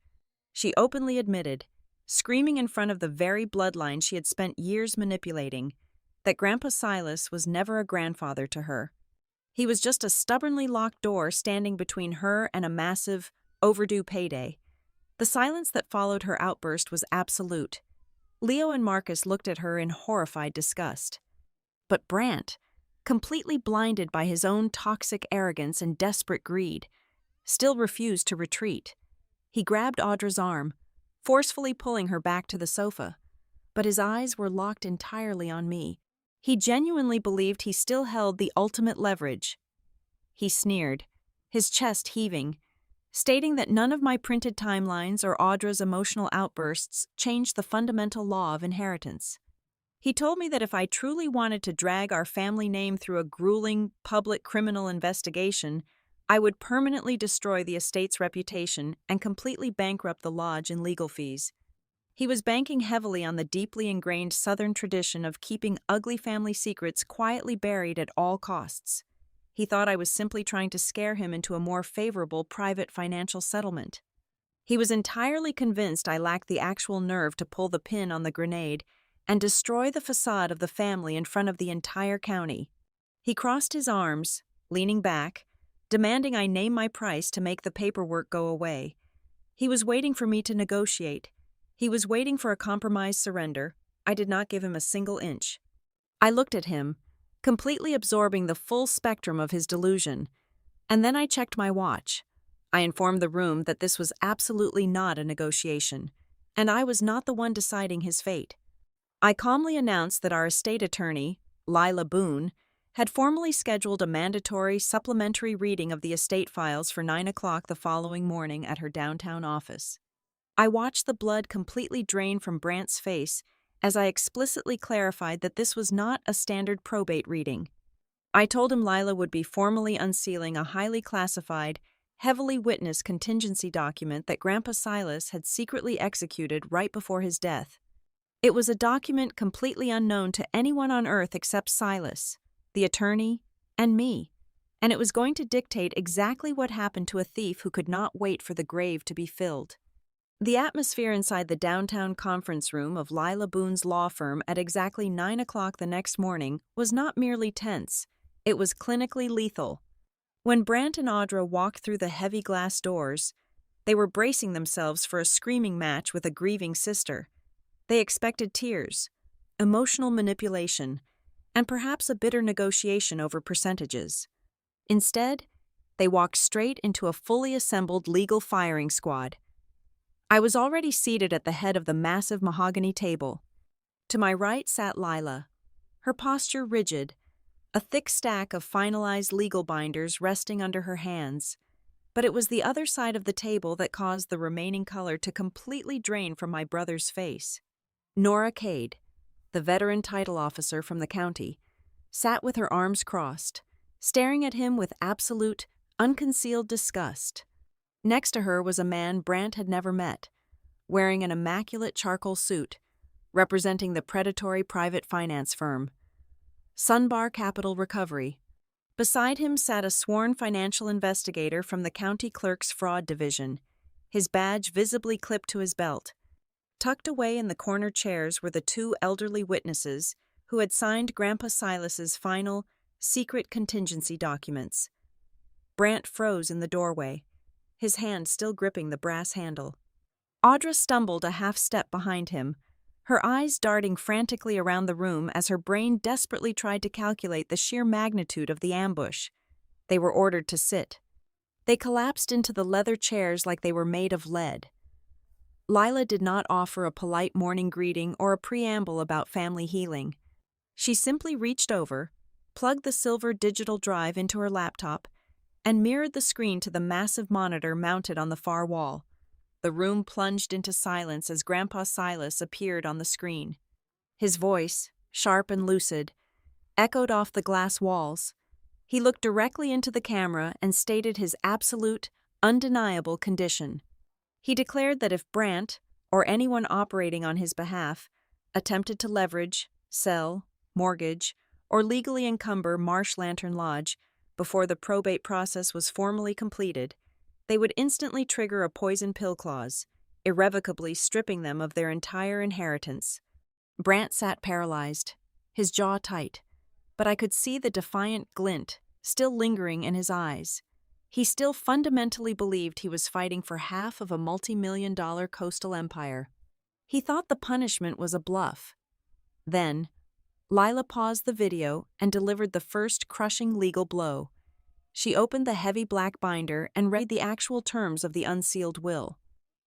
She openly admitted, screaming in front of the very bloodline she had spent years manipulating, that Grandpa Silas was never a grandfather to her. He was just a stubbornly locked door standing between her and a massive, overdue payday. The silence that followed her outburst was absolute. Leo and Marcus looked at her in horrified disgust. But Brant, completely blinded by his own toxic arrogance and desperate greed, still refused to retreat. He grabbed Audra's arm, forcefully pulling her back to the sofa, but his eyes were locked entirely on me. He genuinely believed he still held the ultimate leverage. He sneered, his chest heaving, stating that none of my printed timelines or Audra's emotional outbursts changed the fundamental law of inheritance. He told me that if I truly wanted to drag our family name through a grueling, public criminal investigation, I would permanently destroy the estate's reputation and completely bankrupt the lodge in legal fees. He was banking heavily on the deeply ingrained Southern tradition of keeping ugly family secrets quietly buried at all costs. He thought I was simply trying to scare him into a more favorable private financial settlement. He was entirely convinced I lacked the actual nerve to pull the pin on the grenade and destroy the facade of the family in front of the entire county. He crossed his arms, leaning back, demanding I name my price to make the paperwork go away. He was waiting for me to negotiate. He was waiting for a compromised surrender. I did not give him a single inch. I looked at him, completely absorbing the full spectrum of his delusion, and then I checked my watch. I informed the room that this was absolutely not a negotiation, and I was not the one deciding his fate. I calmly announced that our estate attorney, Lila Boone, had formally scheduled a mandatory supplementary reading of the estate files for 9 o'clock the following morning at her downtown office. I watched the blood completely drain from Brant's face as I explicitly clarified that this was not a standard probate reading. I told him Lila would be formally unsealing a highly classified, heavily witnessed contingency document that Grandpa Silas had secretly executed right before his death. It was a document completely unknown to anyone on earth except Silas, the attorney, and me, and it was going to dictate exactly what happened to a thief who could not wait for the grave to be filled. The atmosphere inside the downtown conference room of Lila Boone's law firm at exactly 9 o'clock the next morning was not merely tense, it was clinically lethal. When Brant and Audra walked through the heavy glass doors, they were bracing themselves for a screaming match with a grieving sister. They expected tears, emotional manipulation, and perhaps a bitter negotiation over percentages. Instead, they walked straight into a fully assembled legal firing squad. I was already seated at the head of the massive mahogany table. To my right sat Lila, her posture rigid, a thick stack of finalized legal binders resting under her hands. But it was the other side of the table that caused the remaining color to completely drain from my brother's face. Nora Cade, the veteran title officer from the county, sat with her arms crossed, staring at him with absolute, unconcealed disgust. Next to her was a man Brant had never met, wearing an immaculate charcoal suit, representing the predatory private finance firm, Sunbar Capital Recovery. Beside him sat a sworn financial investigator from the county clerk's fraud division, his badge visibly clipped to his belt. Tucked away in the corner chairs were the two elderly witnesses who had signed Grandpa Silas's final, secret contingency documents. Brant froze in the doorway, his hand still gripping the brass handle. Audra stumbled a half-step behind him, her eyes darting frantically around the room as her brain desperately tried to calculate the sheer magnitude of the ambush. They were ordered to sit. They collapsed into the leather chairs like they were made of lead. Lila did not offer a polite morning greeting or a preamble about family healing. She simply reached over, plugged the silver digital drive into her laptop, and mirrored the screen to the massive monitor mounted on the far wall. The room plunged into silence as Grandpa Silas appeared on the screen. His voice, sharp and lucid, echoed off the glass walls. He looked directly into the camera and stated his absolute, undeniable condition. He declared that if Brant, or anyone operating on his behalf, attempted to leverage, sell, mortgage, or legally encumber Marsh Lantern Lodge before the probate process was formally completed, they would instantly trigger a poison pill clause, irrevocably stripping them of their entire inheritance. Brant sat paralyzed, his jaw tight, but I could see the defiant glint still lingering in his eyes. He still fundamentally believed he was fighting for half of a multi-million-dollar coastal empire. He thought the punishment was a bluff. Then, Lila paused the video and delivered the first crushing legal blow. She opened the heavy black binder and read the actual terms of the unsealed will.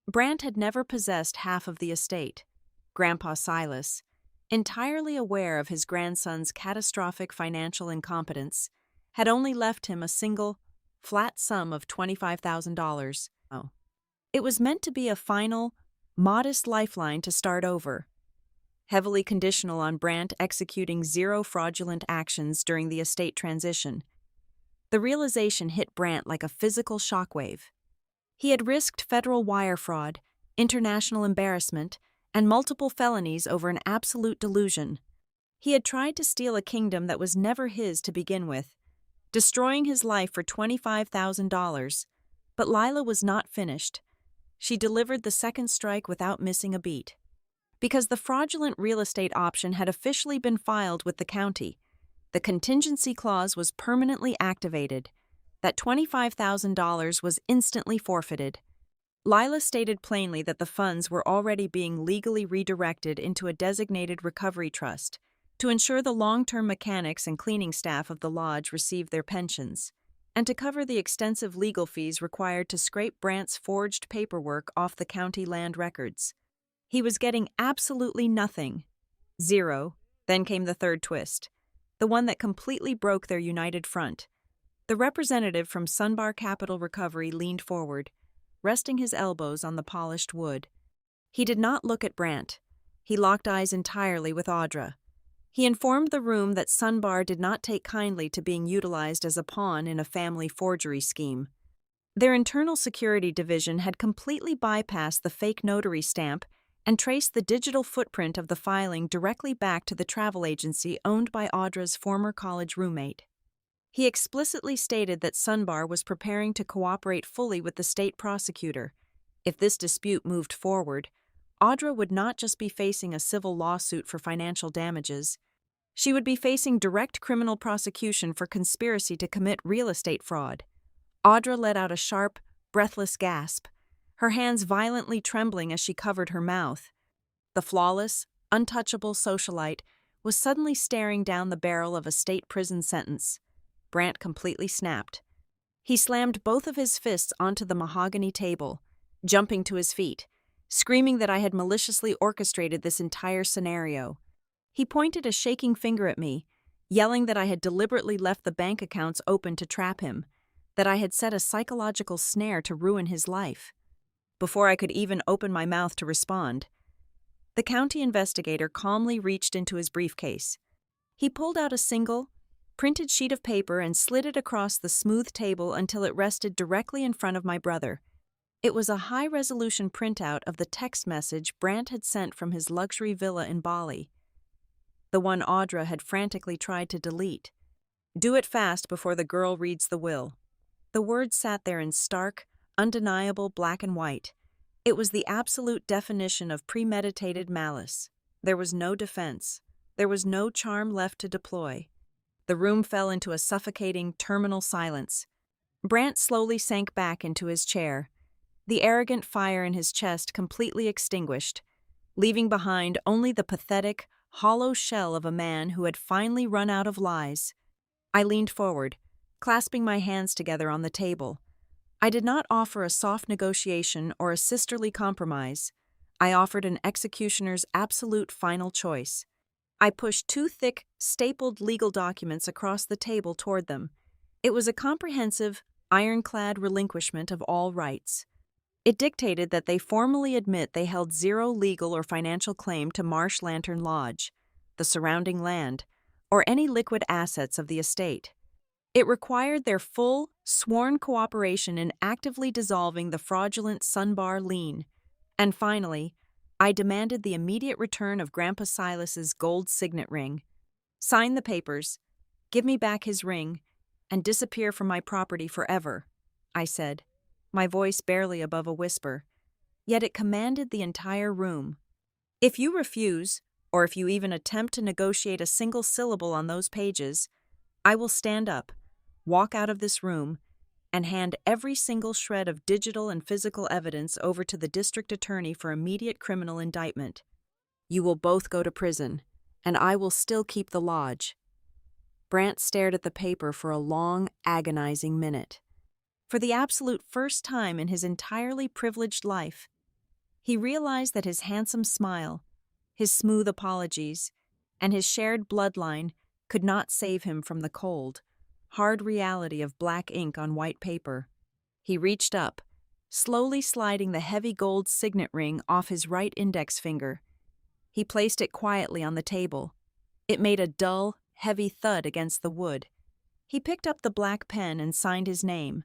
Brant had never possessed half of the estate. Grandpa Silas, entirely aware of his grandson's catastrophic financial incompetence, had only left him a single, flat sum of $25,000. It was meant to be a final, modest lifeline to start over, heavily conditional on Brant executing zero fraudulent actions during the estate transition. The realization hit Brant like a physical shockwave. He had risked federal wire fraud, international embarrassment, and multiple felonies over an absolute delusion. He had tried to steal a kingdom that was never his to begin with, destroying his life for $25,000. But Lila was not finished. She delivered the second strike without missing a beat. Because the fraudulent real estate option had officially been filed with the county, the contingency clause was permanently activated. That $25,000 was instantly forfeited. Lila stated plainly that the funds were already being legally redirected into a designated recovery trust to ensure the long-term mechanics and cleaning staff of the lodge received their pensions, and to cover the extensive legal fees required to scrape Brant's forged paperwork off the county land records. He was getting absolutely nothing. Zero. Then came the third twist, the one that completely broke their united front. The representative from Sunbar Capital Recovery leaned forward, resting his elbows on the polished wood. He did not look at Brant. He locked eyes entirely with Audra. He informed the room that Sunbar did not take kindly to being utilized as a pawn in a family forgery scheme. Their internal security division had completely bypassed the fake notary stamp and traced the digital footprint of the filing directly back to the travel agency owned by Audra's former college roommate. He explicitly stated that Sunbar was preparing to cooperate fully with the state prosecutor. If this dispute moved forward, Audra would not just be facing a civil lawsuit for financial damages. She would be facing direct criminal prosecution for conspiracy to commit real estate fraud. Audra let out a sharp, breathless gasp, her hands violently trembling as she covered her mouth. The flawless, untouchable socialite was suddenly staring down the barrel of a state prison sentence. Brant completely snapped. He slammed both of his fists onto the mahogany table, jumping to his feet, screaming that I had maliciously orchestrated this entire scenario. He pointed a shaking finger at me, yelling that I had deliberately left the bank accounts open to trap him, that I had set a psychological snare to ruin his life. Before I could even open my mouth to respond, the county investigator calmly reached into his briefcase. He pulled out a single, printed sheet of paper and slid it across the smooth table until it rested directly in front of my brother. It was a high-resolution printout of the text message Brant had sent from his luxury villa in Bali, the one Audra had frantically tried to delete. "Do it fast before the girl reads the will." The words sat there in stark, undeniable black and white. It was the absolute definition of premeditated malice. There was no defense. There was no charm left to deploy. The room fell into a suffocating, terminal silence. Brant slowly sank back into his chair, the arrogant fire in his chest completely extinguished, leaving behind only the pathetic, hollow shell of a man who had finally run out of lies. I leaned forward, clasping my hands together on the table. I did not offer a soft negotiation or a sisterly compromise. I offered an executioner's absolute final choice. I pushed two thick, stapled legal documents across the table toward them. It was a comprehensive, ironclad relinquishment of all rights. It dictated that they formally admit they held zero legal or financial claim to Marsh Lantern Lodge, the surrounding land, or any liquid assets of the estate. It required their full, sworn cooperation in actively dissolving the fraudulent Sunbar lien. And finally, I demanded the immediate return of Grandpa Silas's gold signet ring. Sign the papers, give me back his ring, and disappear from my property forever, I said, my voice barely above a whisper, yet it commanded the entire room. If you refuse, or if you even attempt to negotiate a single syllable on those pages, I will stand up, walk out of this room, and hand every single shred of digital and physical evidence over to the district attorney for immediate criminal indictment. You will both go to prison, and I will still keep the lodge. Brant stared at the paper for a long, agonizing minute. For the absolute first time in his entirely privileged life, he realized that his handsome smile, his smooth apologies, and his shared bloodline could not save him from the cold, hard reality of black ink on white paper. He reached up, slowly sliding the heavy gold signet ring off his right index finger. He placed it quietly on the table. It made a dull, heavy thud against the wood. He picked up the black pen and signed his name.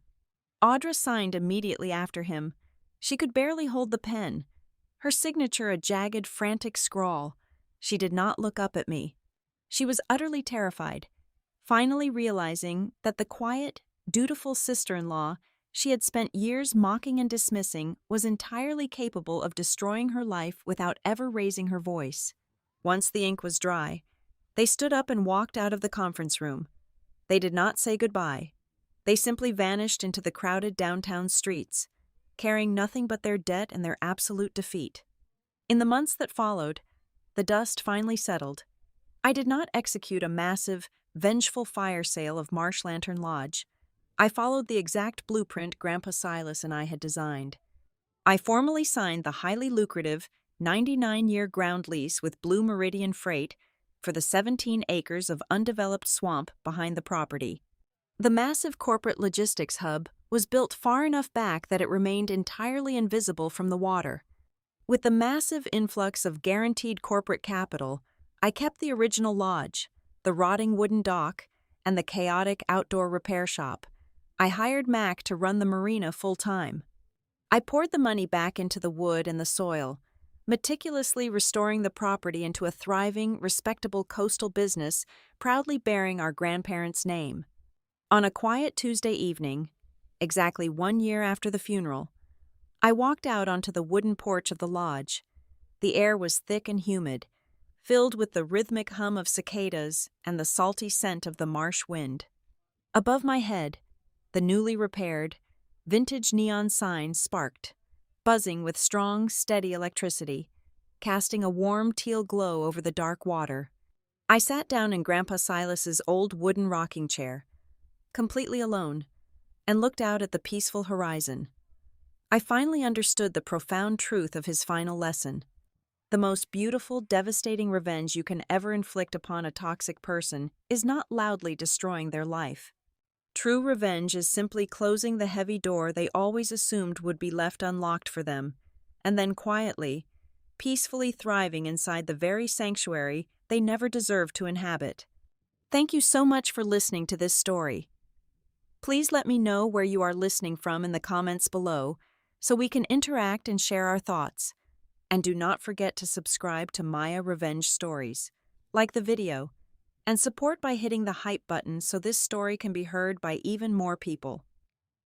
Audra signed immediately after him. She could barely hold the pen, her signature a jagged, frantic scrawl. She did not look up at me. She was utterly terrified, finally realizing that the quiet, dutiful sister-in-law she had spent years mocking and dismissing was entirely capable of destroying her life without ever raising her voice. Once the ink was dry, they stood up and walked out of the conference room. They did not say goodbye. They simply vanished into the crowded downtown streets, carrying nothing but their debt and their absolute defeat. In the months that followed, the dust finally settled. I did not execute a massive, vengeful fire sale of Marsh Lantern Lodge. I followed the exact blueprint Grandpa Silas and I had designed. I formally signed the highly lucrative 99-year ground lease with Blue Meridian Freight for the 17 acres of undeveloped swamp behind the property. The massive corporate logistics hub was built far enough back that it remained entirely invisible from the water. With the massive influx of guaranteed corporate capital, I kept the original lodge, the rotting wooden dock, and the chaotic outdoor repair shop. I hired Mac to run the marina full-time. I poured the money back into the wood and the soil, meticulously restoring the property into a thriving, respectable coastal business proudly bearing our grandparents' name. On a quiet Tuesday evening, exactly 1 year after the funeral, I walked out onto the wooden porch of the lodge. The air was thick and humid, filled with the rhythmic hum of cicadas and the salty scent of the marsh wind. Above my head, the newly repaired, vintage neon sign sparked, buzzing with strong, steady electricity, casting a warm teal glow over the dark water. I sat down in Grandpa Silas's old wooden rocking chair, completely alone, and looked out at the peaceful horizon. I finally understood the profound truth of his final lesson. The most beautiful, devastating revenge you can ever inflict upon a toxic person is not loudly destroying their life. True revenge is simply closing the heavy door they always assumed would be left unlocked for them, and then quietly, peacefully thriving inside the very sanctuary they never deserved to inhabit. Thank you so much for listening to this story. Please let me know where you are listening from in the comments below so we can interact and share our thoughts. And do not forget to subscribe to Maya Revenge Stories, like the video, and support by hitting the hype button so this story can be heard by even more people.